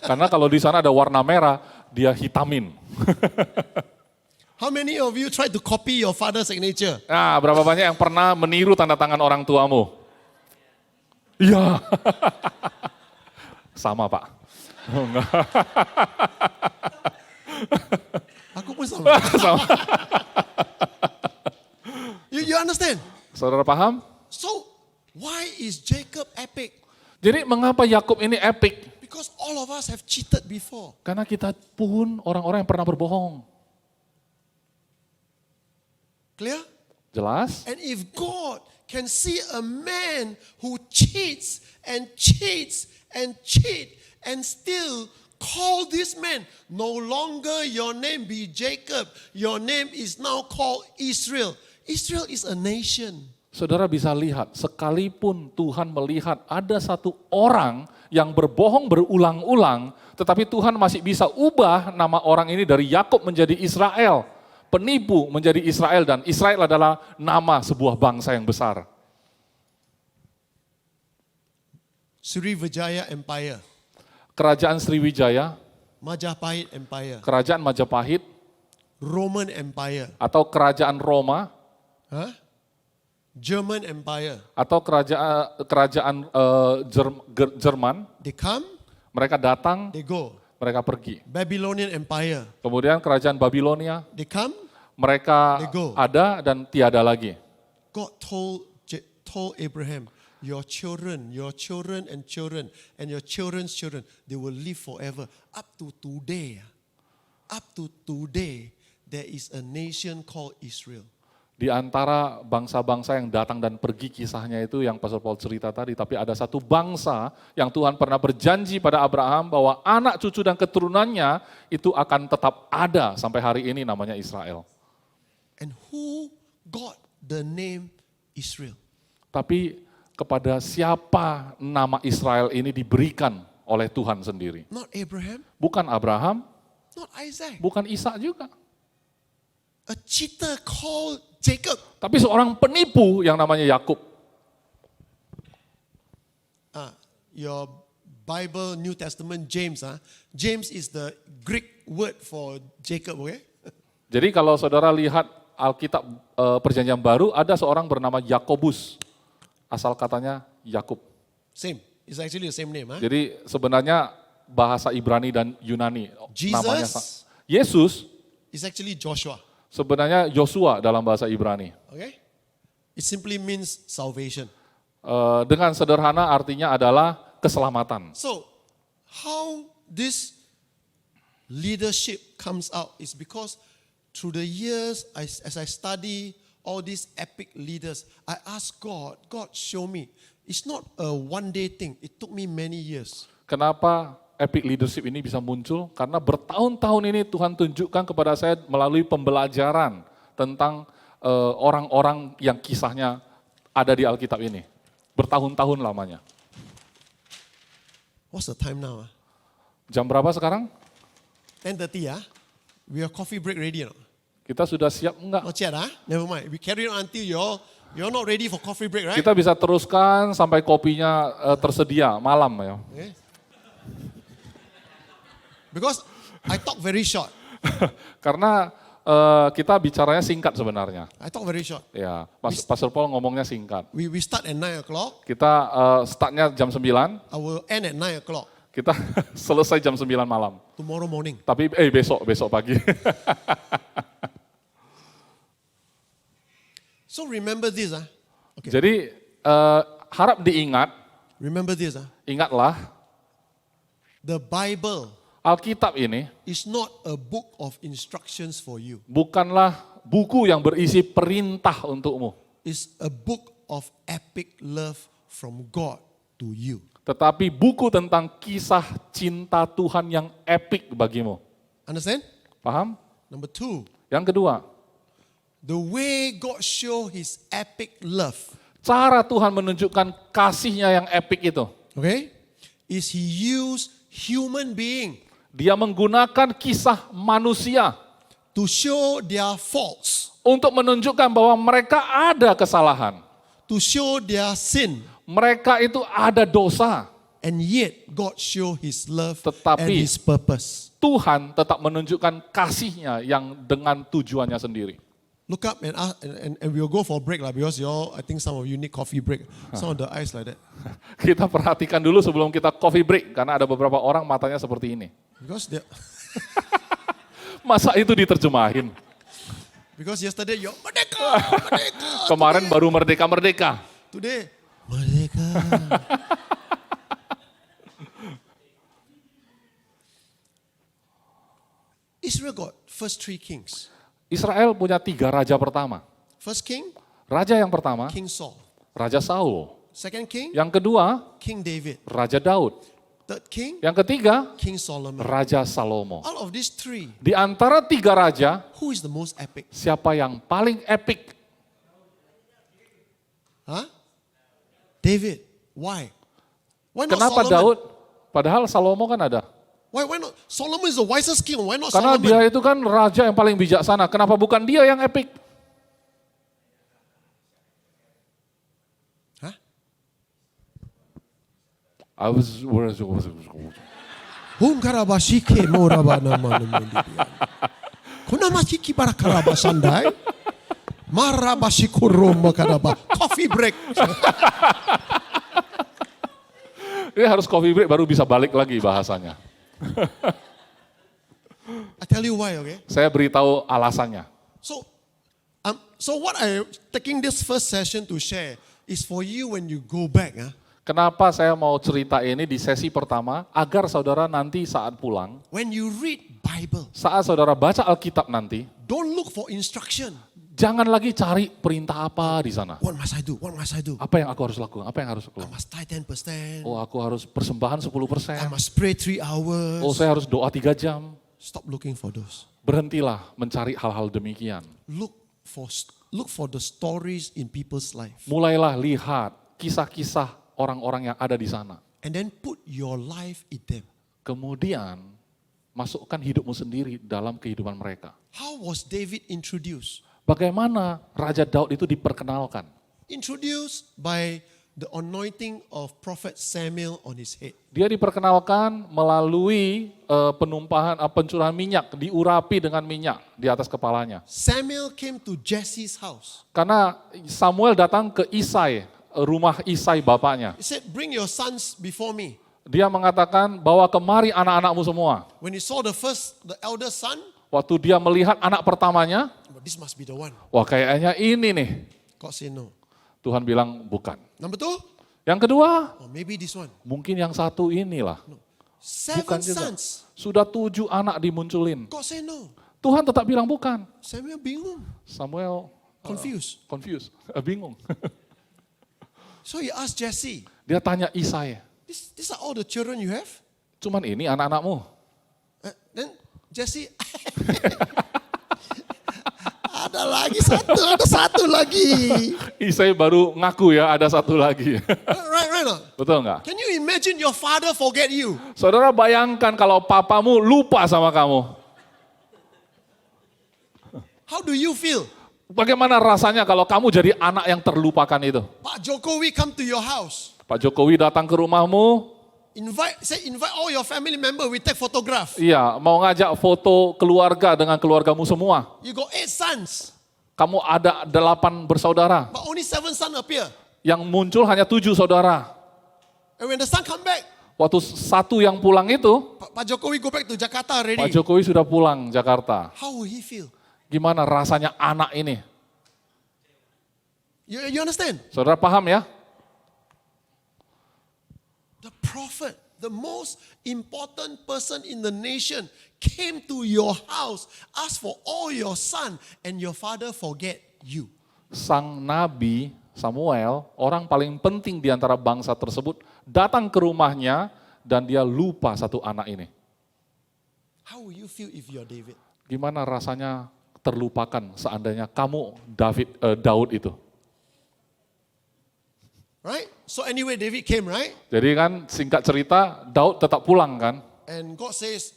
S2: Karena kalau di sana ada warna merah, dia hitamin.
S1: How many of you try to copy your father's signature?
S2: Nah, berapa banyak yang pernah meniru tanda tangan orang tuamu? Iya. Sama, Pak. Oh, enggak.
S1: Aku pun sama.
S2: Sama.
S1: You understand?
S2: Saudara paham?
S1: So, why is Jacob epic?
S2: Jadi mengapa Yakub ini epic?
S1: Because all of us have cheated before.
S2: Karena kita pun orang-orang yang pernah berbohong.
S1: Clear?
S2: Jelas?
S1: And if God can see a man who cheats and cheats and cheats and still call this man, no longer your name be Jacob, your name is now called Israel. Israel is a nation.
S2: Saudara bisa lihat, sekalipun Tuhan melihat ada satu orang yang berbohong berulang-ulang, tetapi Tuhan masih bisa ubah nama orang ini dari Yakub menjadi Israel. Penipu menjadi Israel, dan Israel adalah nama sebuah bangsa yang besar.
S1: Srivijaya Empire,
S2: Kerajaan Sriwijaya,
S1: Majapahit Empire,
S2: Kerajaan Majapahit,
S1: Roman Empire,
S2: atau Kerajaan Roma,
S1: huh? German Empire.
S2: atau kerajaan Jerman,
S1: They come,
S2: mereka datang,
S1: they go.
S2: mereka pergi.
S1: Babylonian Empire,
S2: Kemudian kerajaan Babilonia,
S1: they come.
S2: mereka
S1: They go.
S2: ada dan tiada lagi.
S1: God told Abraham, your children and children and your children's children, they will live forever. Up to today, there is a nation called Israel.
S2: Di antara bangsa-bangsa yang datang dan pergi kisahnya itu yang Pastor Paul cerita tadi, tapi ada satu bangsa yang Tuhan pernah berjanji pada Abraham bahwa anak cucu dan keturunannya itu akan tetap ada sampai hari ini, namanya Israel.
S1: And who got the name Israel?
S2: Tapi kepada siapa nama Israel ini diberikan oleh Tuhan sendiri?
S1: Not Abraham,
S2: Bukan Abraham,
S1: not Isaac.
S2: bukan Ishak juga.
S1: A cheater called Jacob.
S2: Tapi seorang penipu yang namanya Yakub.
S1: Your Bible, New Testament, James. James is the Greek word for Jacob, okay?
S2: Jadi kalau saudara lihat Alkitab Perjanjian Baru, ada seorang bernama Yakobus. Asal katanya Yakub.
S1: Same. It's actually the same name.
S2: Jadi sebenarnya bahasa Ibrani dan Yunani namanya.
S1: Jesus
S2: Yesus
S1: is actually Joshua,
S2: sebenarnya Yosua dalam bahasa Ibrani.
S1: okay? It simply means salvation.
S2: Dengan sederhana artinya adalah keselamatan.
S1: So, how this leadership comes out is because through the years, as I study all these epic leaders, I ask God, show me. It's not a one-day thing. It took me many years.
S2: Kenapa epic leadership ini bisa muncul? Karena bertahun-tahun ini Tuhan tunjukkan kepada saya melalui pembelajaran tentang orang-orang yang kisahnya ada di Alkitab ini. Bertahun-tahun lamanya.
S1: What's the time now?
S2: Jam berapa sekarang?
S1: 10:30, We are coffee break ready or not?
S2: Kita sudah siap enggak?
S1: Not yet, Never mind. We carry on until you're not ready for coffee break, right?
S2: Kita bisa teruskan sampai kopinya tersedia malam ya.
S1: Okay. Because I talk very short.
S2: Karena kita bicaranya singkat sebenarnya.
S1: I talk very short.
S2: Ya, Pastor Paul ngomongnya singkat.
S1: We start at 9 o'clock.
S2: Kita startnya jam 9,
S1: I will end at 9 o'clock
S2: kita selesai jam 9 malam.
S1: tomorrow morning.
S2: Tapi besok pagi.
S1: So remember this, Okay.
S2: Jadi harap diingat,
S1: Remember this,
S2: ingatlah
S1: The Bible
S2: Alkitab ini
S1: is not a book of instructions for you.
S2: bukanlah buku yang berisi perintah untukmu.
S1: It's a book of epic love from God to you.
S2: Tetapi buku tentang kisah cinta Tuhan yang epik bagimu.
S1: Understand?
S2: Paham?
S1: Number 2,
S2: Yang kedua,
S1: the way God show his epic love,
S2: cara Tuhan menunjukkan kasihnya yang epik itu.
S1: okay, is he used human being
S2: Dia menggunakan kisah manusia
S1: to show their faults,
S2: untuk menunjukkan bahwa mereka ada kesalahan.
S1: to show their sin,
S2: Mereka itu ada dosa.
S1: and yet God show his love and
S2: Tetapi
S1: his purpose.
S2: Tuhan tetap menunjukkan kasihnya yang dengan tujuannya sendiri.
S1: Look up and we'll go for a break lah, because you all, I think some of you need coffee break. Some of the eyes like that.
S2: Kita perhatikan dulu sebelum kita coffee break, karena ada beberapa orang matanya seperti ini.
S1: Because they,
S2: Masa itu diterjemahin?
S1: because yesterday you're merdeka, merdeka.
S2: Kemarin baru merdeka-merdeka.
S1: Today, merdeka. Israel got first 3 kings.
S2: Israel punya 3 raja pertama.
S1: First king,
S2: Raja yang pertama,
S1: King Saul.
S2: Raja Saul.
S1: Second king,
S2: Yang kedua,
S1: King David.
S2: Raja Daud.
S1: Third king,
S2: Yang ketiga,
S1: King Solomon.
S2: Raja Salomo.
S1: Out of these 3,
S2: Di antara 3 raja,
S1: who is the most epic?
S2: siapa yang paling epik?
S1: Huh? David. Why? Why not
S2: Kenapa
S1: Solomon?
S2: Daud? Padahal Salomo kan ada.
S1: Why not? Solomon is the wisest king. Why not
S2: Karena
S1: Solomon?
S2: dia itu kan raja yang paling bijaksana. Kenapa bukan dia yang epik?
S1: Huh? Hunkarabashike morabana manumundian. Kunamashiki barakarabasandai. Marabashikuroma karaba. Coffee break.
S2: Ini harus coffee break baru bisa balik lagi bahasanya.
S1: I tell you why, okay?
S2: Saya beritahu alasannya.
S1: So what I taking this first session to share is for you when you go back.
S2: Kenapa saya mau cerita ini di sesi pertama, agar saudara nanti saat pulang,
S1: When you read Bible,
S2: saat saudara baca Alkitab nanti,
S1: don't look for instruction.
S2: jangan lagi cari perintah apa di sana.
S1: What must I do? What must I do?
S2: Apa yang aku harus lakukan? Apa yang harus aku
S1: I
S2: lakukan?
S1: must tithe 10%.
S2: Oh, aku harus persembahan 10%.
S1: I must pray 3 hours.
S2: Oh, saya harus doa 3 jam.
S1: Stop looking for those.
S2: Berhentilah mencari hal-hal demikian.
S1: Look for the stories in people's life.
S2: Mulailah lihat kisah-kisah orang-orang yang ada di sana.
S1: And then put your life in them.
S2: Kemudian masukkan hidupmu sendiri dalam kehidupan mereka.
S1: How was David introduced?
S2: Bagaimana Raja Daud itu diperkenalkan?
S1: Introduced by the anointing of Prophet Samuel on his head.
S2: Dia diperkenalkan melalui pencurahan minyak, diurapi dengan minyak di atas kepalanya.
S1: Samuel came to Jesse's house.
S2: Karena Samuel datang ke Isai, rumah Isai bapaknya.
S1: He said, bring your sons before me.
S2: Dia mengatakan, bawa kemari anak-anakmu semua.
S1: When he saw the eldest son,
S2: Waktu dia melihat anak pertamanya,
S1: this must be the one.
S2: wah kayaknya ini nih.
S1: God said no.
S2: Tuhan bilang bukan.
S1: Number 2,
S2: Yang kedua,
S1: maybe this one.
S2: mungkin yang satu inilah.
S1: 7
S2: Bukan juga.
S1: sons.
S2: Sudah 7 anak dimunculin.
S1: God said no.
S2: Tuhan tetap bilang bukan.
S1: Samuel bingung,
S2: Samuel
S1: confused.
S2: bingung.
S1: So he asked Jesse,
S2: Dia tanya Isai,
S1: these are all the children you have?
S2: cuman ini anak-anakmu?
S1: Then Jesse, ada satu lagi.
S2: Isai baru ngaku ya ada satu lagi.
S1: Right. No?
S2: Betul nggak?
S1: Can you imagine your father forget you?
S2: Saudara bayangkan kalau papamu lupa sama kamu.
S1: How do you feel?
S2: Bagaimana rasanya kalau kamu jadi anak yang terlupakan itu?
S1: Pak Jokowi come to your house.
S2: Pak Jokowi datang ke rumahmu,
S1: Invite all your family member, we take photograph.
S2: iya mau ngajak foto keluarga dengan keluargamu semua.
S1: You got 8 sons,
S2: Kamu ada 8 bersaudara,
S1: but only 7 sons appear.
S2: yang muncul hanya 7 saudara.
S1: And when the son come back,
S2: Waktu satu yang pulang itu,
S1: Pak Jokowi go back to Jakarta already.
S2: Pak Jokowi sudah pulang Jakarta.
S1: How will he feel?
S2: Gimana rasanya anak ini?
S1: You understand?
S2: Saudara paham ya?
S1: The prophet, the most important person in the nation, came to your house, asked for all your son, and your father forget you.
S2: sang nabi Samuel, orang paling penting di antara bangsa tersebut, datang ke rumahnya dan dia lupa satu anak ini.
S1: How will you feel if you're David?
S2: Gimana rasanya terlupakan seandainya kamu Daud itu?
S1: Right? So anyway, David came, right?
S2: Jadi kan singkat cerita, Daud tetap pulang kan?
S1: And God says,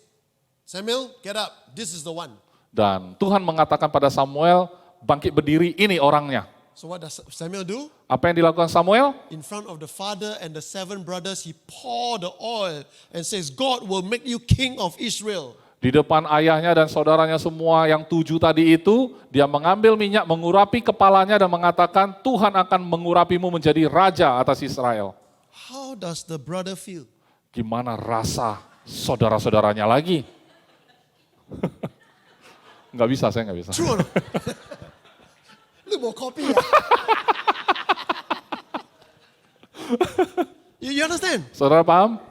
S1: Samuel, get up. This is the one.
S2: Dan Tuhan mengatakan pada Samuel, bangkit berdiri, ini orangnya.
S1: So what does Samuel do?
S2: Apa yang dilakukan Samuel?
S1: In front of the father and the 7 brothers, he poured the oil and says, God will make you king of Israel.
S2: Di depan ayahnya dan saudaranya semua yang 7 tadi itu, dia mengambil minyak, mengurapi kepalanya dan mengatakan, Tuhan akan mengurapimu menjadi raja atas Israel.
S1: How does the brother feel?
S2: Gimana rasa saudara-saudaranya lagi? Nggak bisa, saya nggak bisa.
S1: True or not? Lu mau copy ya? You understand?
S2: Saudara paham?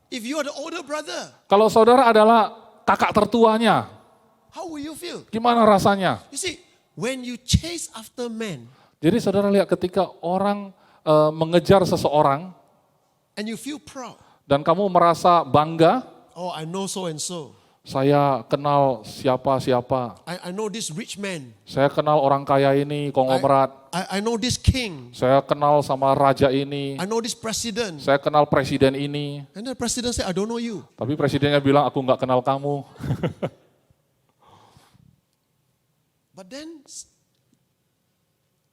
S1: If you are the older brother,
S2: Kalau saudara adalah kakak tertuanya,
S1: how will you feel?
S2: gimana rasanya?
S1: You see, when you chase after men
S2: Jadi saudara lihat ketika orang mengejar seseorang
S1: and you feel proud,
S2: dan kamu merasa bangga,
S1: oh, I know so and so.
S2: saya kenal siapa-siapa,
S1: I know this rich man.
S2: saya kenal orang kaya ini, konglomerat,
S1: I know this king.
S2: saya kenal sama raja ini,
S1: I know this president.
S2: saya kenal presiden ini,
S1: And the president said, I don't know you.
S2: tapi presidennya bilang aku nggak kenal kamu.
S1: But then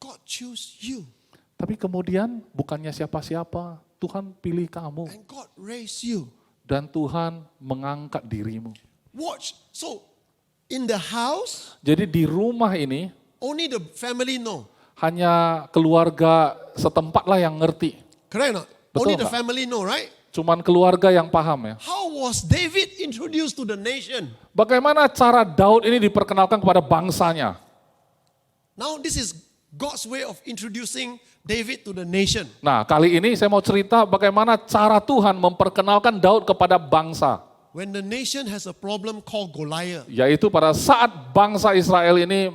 S1: God choose you.
S2: Tapi kemudian bukannya siapa-siapa, Tuhan pilih kamu
S1: And God raised you.
S2: dan Tuhan mengangkat dirimu.
S1: Watch. So, in the house,
S2: Jadi di rumah ini
S1: only the family know.
S2: hanya keluarga setempat lah yang ngerti.
S1: Correct or not?
S2: Betul,
S1: Only the
S2: Pak.
S1: family know, right?
S2: Cuman keluarga yang paham ya.
S1: How was David introduced to the nation?
S2: Bagaimana cara Daud ini diperkenalkan kepada bangsanya?
S1: Now, this is God's way of introducing David to the nation.
S2: Nah, kali ini saya mau cerita bagaimana cara Tuhan memperkenalkan Daud kepada bangsa.
S1: When the nation has a problem called Goliath,
S2: Yaitu pada saat bangsa Israel ini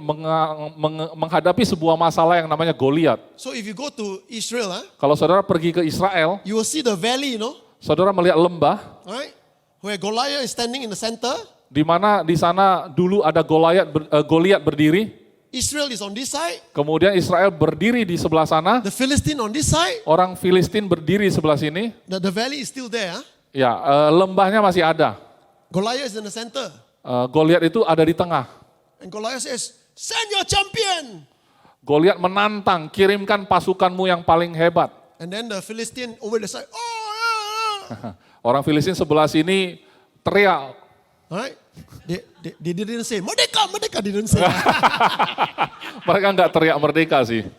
S2: menghadapi sebuah masalah yang namanya Goliat.
S1: so if you go to Israel,
S2: Kalau saudara pergi ke Israel,
S1: you will see the valley,
S2: saudara melihat lembah,
S1: right? Where Goliath is standing in the center.
S2: di mana di sana dulu ada Goliat berdiri.
S1: Israel is on this side.
S2: Kemudian Israel berdiri di sebelah sana,
S1: The Philistine on this side.
S2: orang Filistin berdiri sebelah sini.
S1: The valley is still there.
S2: Ya, lembahnya masih ada.
S1: Goliath is in the center.
S2: Goliat itu ada di tengah.
S1: And Goliath says, send your champion.
S2: Goliat menantang, kirimkan pasukanmu yang paling hebat.
S1: And then the Philistine over the side, oh,
S2: Orang Filistin sebelah sini teriak.
S1: Alright? They didn't say, Merdeka, Merdeka, didn't say.
S2: Mereka nggak teriak merdeka sih.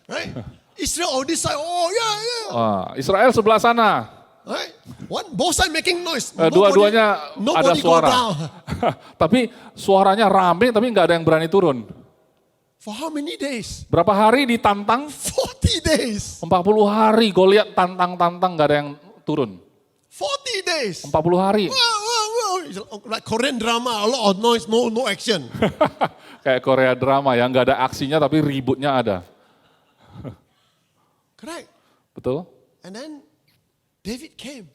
S1: Right? Israel on this side, oh yeah.
S2: Israel sebelah sana.
S1: Right? Both sides making noise.
S2: Dua-duanya ada
S1: Nobody go
S2: suara.
S1: down.
S2: Tapi suaranya rame, tapi nggak ada yang berani turun.
S1: For how many days?
S2: Berapa hari ditantang?
S1: 40 days.
S2: 40 hari Goliat tantang-tantang nggak ada yang turun.
S1: 40 days.
S2: 40 hari.
S1: Wow. It's like Korean drama, a lot of noise, no action.
S2: Kayak Korea drama ya, nggak ada aksinya tapi ributnya ada.
S1: Correct.
S2: Betul?
S1: And then David came.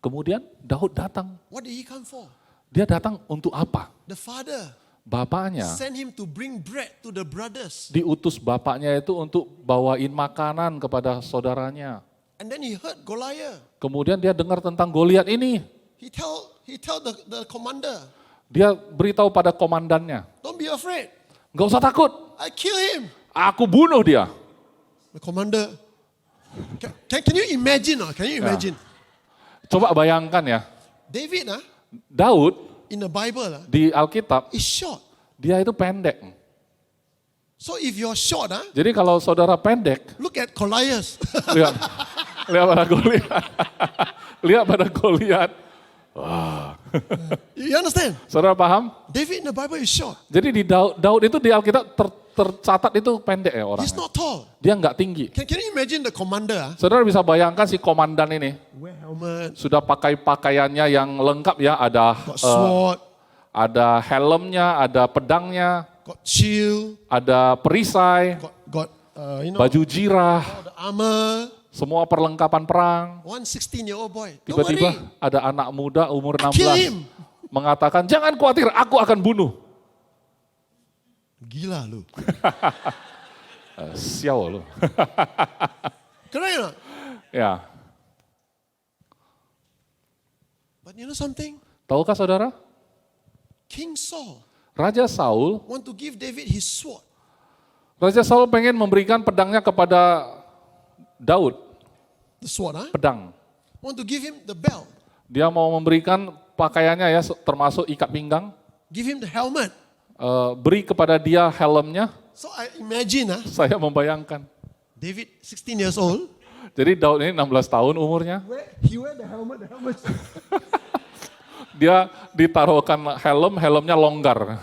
S2: Kemudian Daud datang.
S1: What did he come for?
S2: Dia datang untuk apa?
S1: The father
S2: Bapaknya
S1: sent him to bring bread to the brothers.
S2: diutus bapaknya itu untuk bawain makanan kepada saudaranya.
S1: And then he heard Goliath.
S2: Kemudian dia dengar tentang Goliat ini.
S1: He tell the commander,
S2: Dia beritahu pada komandannya,
S1: don't be afraid.
S2: nggak usah takut,
S1: I kill him.
S2: aku bunuh dia.
S1: The commander, can you imagine? Can you imagine?
S2: Coba bayangkan ya,
S1: David,
S2: Daud
S1: in the Bible,
S2: di Alkitab,
S1: is short.
S2: dia itu pendek.
S1: So if you're short,
S2: Jadi kalau saudara pendek,
S1: look at Goliath.
S2: lihat pada Goliat. Lihat pada Goliat.
S1: You understand?
S2: Saudara paham?
S1: David in the Bible is short.
S2: Jadi di Daud itu di Alkitab tercatat itu pendek ya
S1: He's
S2: orangnya.
S1: not tall.
S2: Dia nggak tinggi.
S1: Can you imagine the commander?
S2: Saudara bisa bayangkan si komandan ini
S1: Wear helmet,
S2: sudah pakai pakaiannya yang lengkap ya, ada
S1: got sword.
S2: ada helmnya, ada pedangnya.
S1: got shield,
S2: ada perisai,
S1: got
S2: baju jirah,
S1: all the armor.
S2: semua perlengkapan perang.
S1: One 16-year-old boy. Don't
S2: Tiba-tiba
S1: worry.
S2: ada anak muda umur
S1: Kill
S2: 16
S1: him.
S2: mengatakan, jangan khawatir, aku akan bunuh.
S1: Gila lu.
S2: Sial loh.
S1: Correct or not?
S2: Ya,
S1: But you know something?
S2: tahukah saudara?
S1: King Saul
S2: Raja Saul,
S1: want to give David his sword.
S2: Raja Saul pengen memberikan pedangnya kepada Daud,
S1: The sword, huh?
S2: pedang.
S1: Want to give him the belt.
S2: Dia mau memberikan pakaiannya ya, termasuk ikat pinggang.
S1: Give him the helmet.
S2: Beri kepada dia helmnya.
S1: So I imagine,
S2: Saya membayangkan.
S1: David, 16 years old.
S2: Jadi Daud ini 16 tahun umurnya.
S1: He wear the helmet.
S2: Dia ditaruhkan helmnya longgar.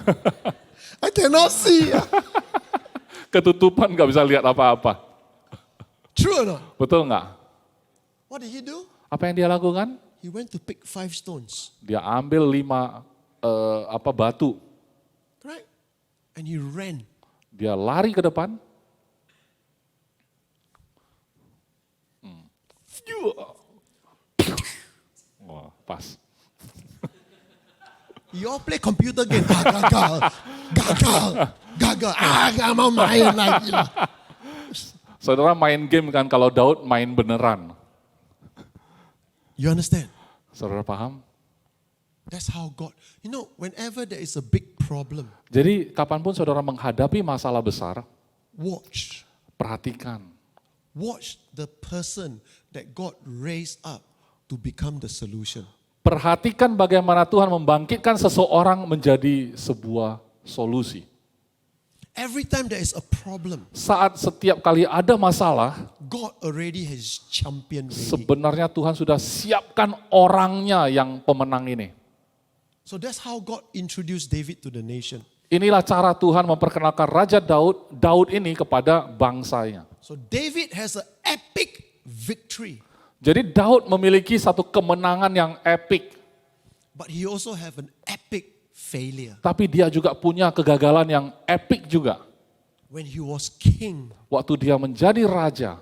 S1: I cannot see.
S2: Ketutupan nggak bisa lihat apa-apa.
S1: True or not?
S2: Betul nggak?
S1: What did he do?
S2: Apa yang dia lakukan?
S1: He went to pick 5 stones.
S2: Dia ambil 5 batu.
S1: Right? And he ran.
S2: Dia lari ke depan. Wah, pas.
S1: You all play computer game. Gagal. Gak mau main lagi lah.
S2: Saudara main game kan, kalau Daud main beneran.
S1: You understand?
S2: Saudara paham?
S1: That's how God, you know, whenever there is a big problem,
S2: Jadi kapanpun saudara menghadapi masalah besar,
S1: watch.
S2: perhatikan.
S1: Watch the person that God raised up to become the solution.
S2: Perhatikan bagaimana Tuhan membangkitkan seseorang menjadi sebuah solusi.
S1: Every time there is a problem,
S2: Saat setiap kali ada masalah,
S1: God already has champion ready.
S2: sebenarnya Tuhan sudah siapkan orangnya yang pemenang ini.
S1: So that's how God introduced David to the nation.
S2: Inilah cara Tuhan memperkenalkan Raja Daud ini kepada bangsanya.
S1: So David has an epic victory,
S2: Jadi Daud memiliki satu kemenangan yang epik,
S1: but he also have an epic failure.
S2: tapi dia juga punya kegagalan yang epik juga.
S1: When he was king
S2: Waktu dia menjadi raja,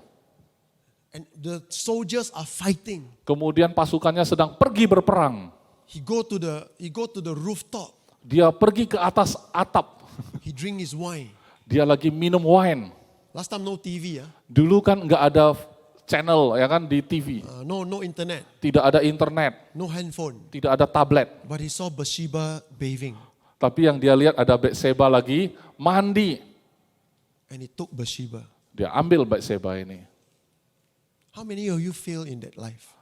S1: and the soldiers are fighting,
S2: kemudian pasukannya sedang pergi berperang.
S1: he go to the rooftop,
S2: Dia pergi ke atas atap,
S1: he drink his wine.
S2: dia lagi minum wine.
S1: Last time no TV,
S2: Dulu kan nggak ada channel ya kan di TV,
S1: no internet,
S2: tidak ada internet,
S1: no handphone.
S2: tidak ada tablet.
S1: But he saw Bathsheba bathing,
S2: Tapi yang dia lihat ada Batseba lagi mandi.
S1: and he took Bathsheba.
S2: Dia ambil Batseba ini.
S1: How many of you fail in that life?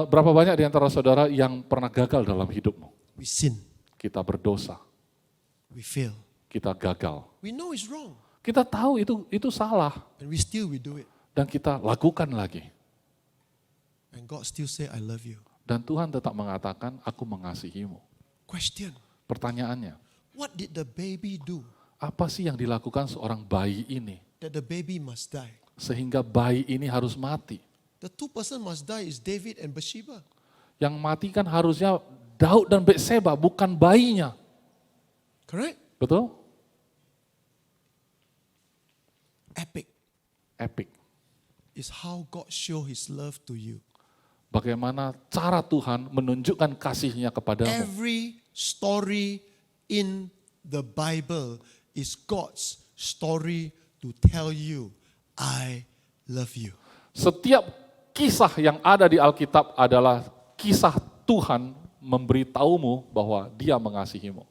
S2: Berapa banyak di antara saudara yang pernah gagal dalam hidupmu?
S1: We sin,
S2: Kita berdosa,
S1: we fail.
S2: kita gagal.
S1: We know it's wrong,
S2: Kita tahu itu salah
S1: and we do it.
S2: dan kita lakukan lagi.
S1: And God still say, I love you.
S2: Dan Tuhan tetap mengatakan, aku mengasihimu.
S1: Question,
S2: Pertanyaannya,
S1: what did the baby do
S2: apa sih yang dilakukan seorang bayi ini?
S1: that the baby must die?
S2: Sehingga bayi ini harus mati.
S1: The two person must die is David and Bathsheba.
S2: Yang mati kan harusnya Daud dan Batseba, bukan bayinya.
S1: Correct?
S2: Betul?
S1: Epic
S2: Epic.
S1: is how God show his love to you.
S2: Bagaimana cara Tuhan menunjukkan kasihnya kepadamu.
S1: Every story in the Bible is God's story to tell you, I love you.
S2: Setiap kisah yang ada di Alkitab adalah kisah Tuhan memberitahumu bahwa dia mengasihimu.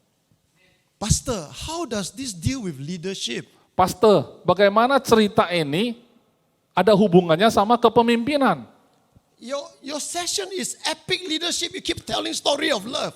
S1: Pastor, how does this deal with leadership?
S2: Pastor, bagaimana cerita ini ada hubungannya sama kepemimpinan?
S1: Your session is epic leadership. You keep telling story of love.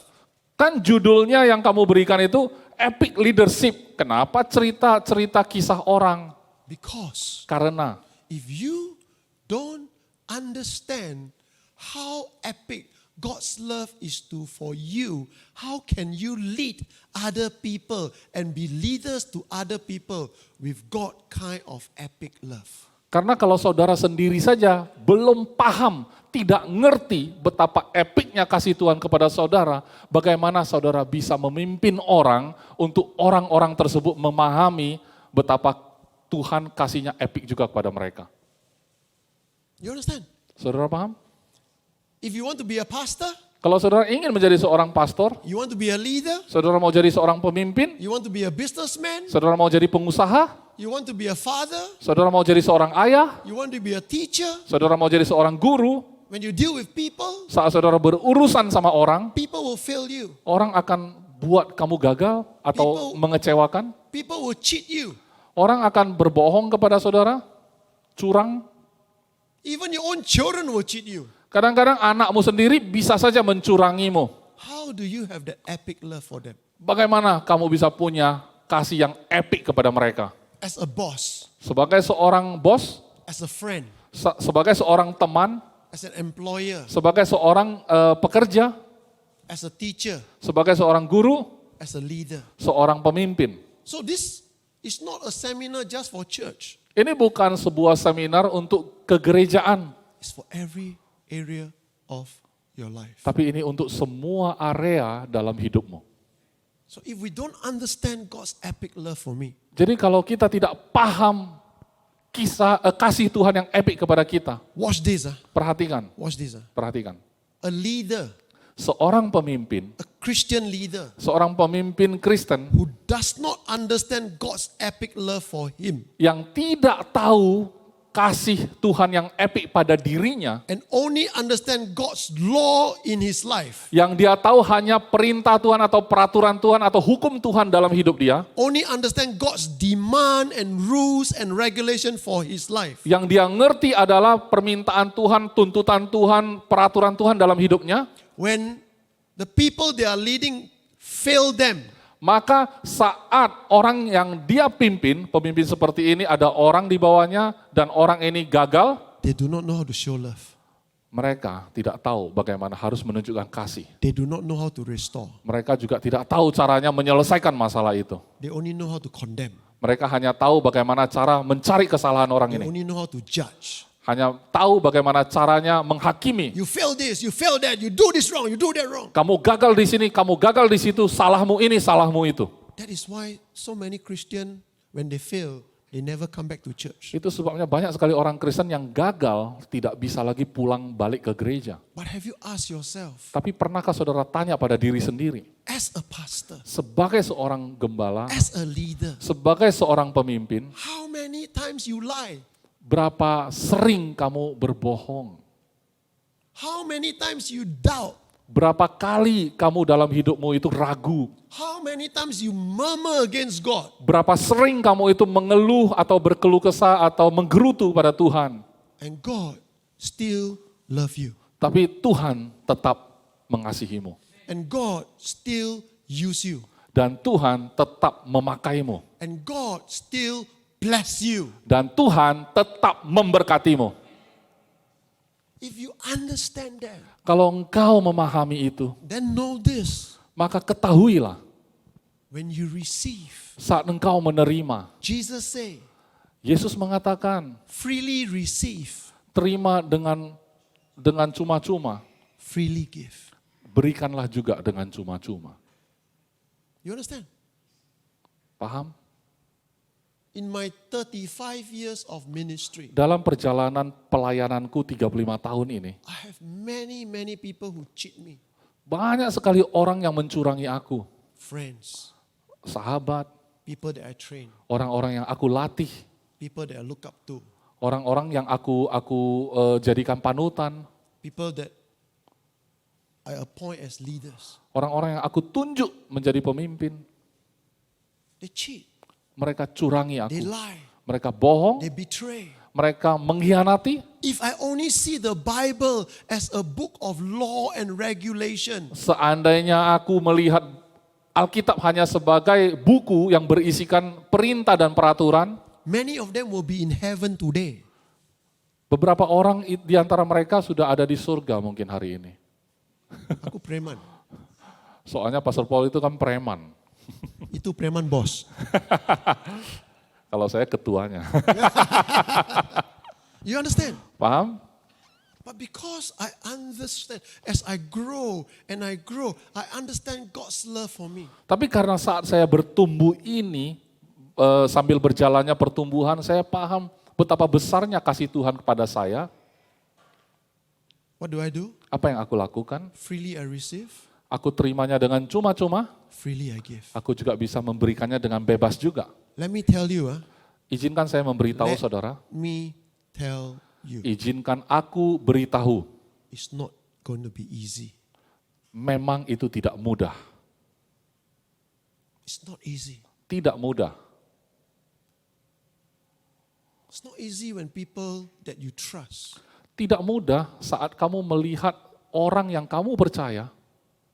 S2: Kan judulnya yang kamu berikan itu epic leadership. Kenapa cerita-cerita kisah orang?
S1: Because
S2: Karena
S1: if you don't understand how epic God's love is for you, how can you lead other people and be leaders to other people with God kind of epic love?
S2: Karena kalau saudara sendiri saja belum paham, tidak ngerti betapa epiknya kasih Tuhan kepada saudara, bagaimana saudara bisa memimpin orang untuk orang-orang tersebut memahami betapa Tuhan kasihnya epik juga kepada mereka.
S1: You understand?
S2: Saudara paham?
S1: If you want to be a pastor,
S2: Kalau saudara ingin menjadi seorang pastor,
S1: you want to be a leader,
S2: saudara mau jadi seorang pemimpin,
S1: you want to be a businessman,
S2: saudara mau jadi pengusaha,
S1: you want to be a father,
S2: saudara mau jadi seorang ayah,
S1: you want to be a teacher,
S2: saudara mau jadi seorang guru,
S1: when you deal with people,
S2: saat saudara berurusan sama orang,
S1: people will fail you.
S2: orang akan buat kamu gagal atau mengecewakan.
S1: People will cheat you.
S2: Orang akan berbohong kepada saudara, curang.
S1: Even your own children will cheat you.
S2: Kadang-kadang anakmu sendiri bisa saja mencurangimu.
S1: How do you have that epic love for them?
S2: Bagaimana kamu bisa punya kasih yang epik kepada mereka?
S1: As a boss,
S2: Sebagai seorang bos,
S1: as a friend,
S2: sebagai seorang teman,
S1: as an employer,
S2: sebagai seorang pekerja,
S1: as a teacher,
S2: sebagai seorang guru,
S1: as a leader.
S2: seorang pemimpin.
S1: So this is not a seminar just for church.
S2: Ini bukan sebuah seminar untuk kegerejaan,
S1: It's for every area of your life.
S2: tapi ini untuk semua area dalam hidupmu.
S1: So if we don't understand God's epic love for me,
S2: Jadi kalau kita tidak paham kasih Tuhan yang epik kepada kita,
S1: watch this.
S2: perhatikan,
S1: Watch this.
S2: perhatikan.
S1: A leader,
S2: Seorang pemimpin,
S1: a Christian leader
S2: seorang pemimpin Kristen
S1: who does not understand God's epic love for him
S2: yang tidak tahu kasih Tuhan yang epik pada dirinya,
S1: and only understand God's law in his life,
S2: yang dia tahu hanya perintah Tuhan atau peraturan Tuhan atau hukum Tuhan dalam hidup dia,
S1: only understand God's demand and rules and regulation for his life,
S2: yang dia ngerti adalah permintaan Tuhan, tuntutan Tuhan, peraturan Tuhan dalam hidupnya,
S1: when the people they are leading fail them,
S2: maka saat orang yang dia pimpin, pemimpin seperti ini ada orang di bawahnya dan orang ini gagal,
S1: they do not know how to show love.
S2: mereka tidak tahu bagaimana harus menunjukkan kasih.
S1: They do not know how to restore.
S2: Mereka juga tidak tahu caranya menyelesaikan masalah itu.
S1: They only know how to condemn.
S2: Mereka hanya tahu bagaimana cara mencari kesalahan orang
S1: They
S2: ini.
S1: only know how to judge.
S2: Hanya tahu bagaimana caranya menghakimi.
S1: You fail this, you fail that, you do this wrong, you do that wrong.
S2: Kamu gagal di sini, kamu gagal di situ, salahmu ini, salahmu itu.
S1: That is why so many Christians, when they fail, they never come back to church.
S2: Itu sebabnya banyak sekali orang Kristen yang gagal tidak bisa lagi pulang balik ke gereja.
S1: But have you asked yourself,
S2: Tapi pernahkah saudara tanya pada diri sendiri,
S1: as a pastor,
S2: sebagai seorang gembala,
S1: as a leader,
S2: sebagai seorang pemimpin,
S1: how many times you lie?
S2: berapa sering kamu berbohong?
S1: How many times you doubt?
S2: Berapa kali kamu dalam hidupmu itu ragu?
S1: How many times you murmur against God?
S2: Berapa sering kamu itu mengeluh atau berkeluh kesah atau menggerutu pada Tuhan?
S1: And God still love you.
S2: Tapi Tuhan tetap mengasihimu.
S1: And God still use you.
S2: Dan Tuhan tetap memakaimu.
S1: And God still bless you.
S2: Dan Tuhan tetap memberkatimu.
S1: If you understand that,
S2: Kalau engkau memahami itu,
S1: then know this.
S2: maka ketahuilah
S1: When you receive,
S2: saat engkau menerima.
S1: Jesus say,
S2: Yesus mengatakan,
S1: freely receive,
S2: terima dengan cuma-cuma,
S1: freely give.
S2: berikanlah juga dengan cuma-cuma.
S1: You understand?
S2: Paham?
S1: In my 35 years of ministry,
S2: Dalam perjalanan pelayananku 35 tahun ini,
S1: I have many people who cheat me.
S2: banyak sekali orang yang mencurangi aku.
S1: Friends,
S2: Sahabat,
S1: people that I train,
S2: orang-orang yang aku latih,
S1: people that I look up to,
S2: orang-orang yang aku jadikan panutan,
S1: people that I appoint as leaders.
S2: orang-orang yang aku tunjuk menjadi pemimpin.
S1: They cheat,
S2: Mereka curangi
S1: they
S2: aku,
S1: lie,
S2: mereka bohong,
S1: they betray.
S2: mereka mengkhianati.
S1: If I only see the Bible as a book of law and regulation,
S2: Seandainya aku melihat Alkitab hanya sebagai buku yang berisikan perintah dan peraturan,
S1: many of them will be in heaven today.
S2: beberapa orang di antara mereka sudah ada di surga mungkin hari ini.
S1: Aku preman.
S2: Soalnya Pastor Paul itu kan preman.
S1: Itu preman bos.
S2: Kalau saya ketuanya.
S1: You understand?
S2: Paham?
S1: But because I understand, as I grow, I understand God's love for me.
S2: Tapi karena saat saya bertumbuh ini, sambil berjalannya pertumbuhan, saya paham betapa besarnya kasih Tuhan kepada saya.
S1: What do I do?
S2: Apa yang aku lakukan?
S1: Freely I receive,
S2: Aku terimanya dengan cuma-cuma,
S1: freely I give.
S2: aku juga bisa memberikannya dengan bebas juga.
S1: Let me tell you,
S2: Izinkan saya memberitahu
S1: Let-
S2: saudara,
S1: me tell you,
S2: izinkan aku beritahu,
S1: it's not going to be easy.
S2: memang itu tidak mudah.
S1: It's not easy.
S2: Tidak mudah.
S1: It's not easy when people that you trust,
S2: Tidak mudah saat kamu melihat orang yang kamu percaya,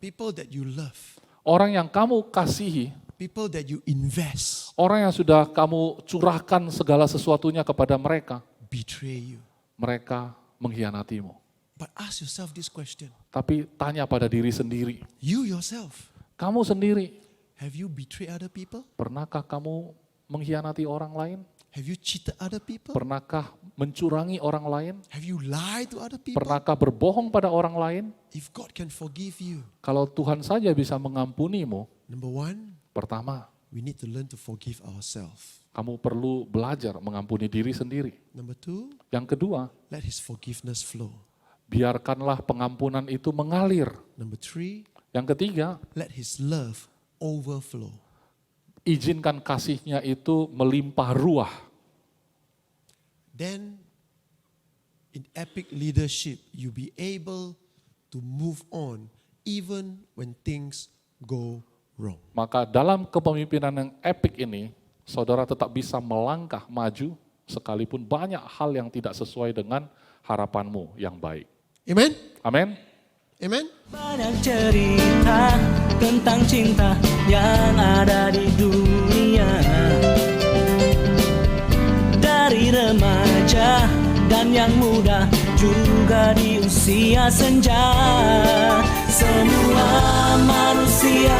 S1: people that you love,
S2: orang yang kamu kasihi,
S1: people that you invest,
S2: orang yang sudah kamu curahkan segala sesuatunya kepada mereka,
S1: betray you.
S2: mereka mengkhianatimu.
S1: But ask yourself this question.
S2: Tapi tanya pada diri sendiri,
S1: You yourself,
S2: kamu sendiri,
S1: have you betrayed other people?
S2: pernahkah kamu mengkhianati orang lain?
S1: Have you cheated other people?
S2: Pernahkah mencurangi orang lain?
S1: Have you lied to other people?
S2: Pernahkah berbohong pada orang lain?
S1: If God can forgive you,
S2: Kalau Tuhan saja bisa mengampunimu,
S1: number one,
S2: pertama,
S1: we need to learn to forgive ourselves.
S2: kamu perlu belajar mengampuni diri sendiri.
S1: Number two,
S2: Yang kedua,
S1: let His forgiveness flow.
S2: biarkanlah pengampunan itu mengalir.
S1: Number three,
S2: Yang ketiga,
S1: let His love overflow.
S2: izinkan kasihnya itu melimpah ruah.
S1: Then, in epic leadership, you be able to move on even when things go wrong.
S2: Maka dalam kepemimpinan yang epik ini, saudara tetap bisa melangkah maju sekalipun banyak hal yang tidak sesuai dengan harapanmu yang baik.
S1: Amen?
S2: Amin.
S1: Amen?
S3: Banyak cerita tentang cinta yang ada di dunia, dari remaja dan yang muda, juga di usia senja. Semua manusia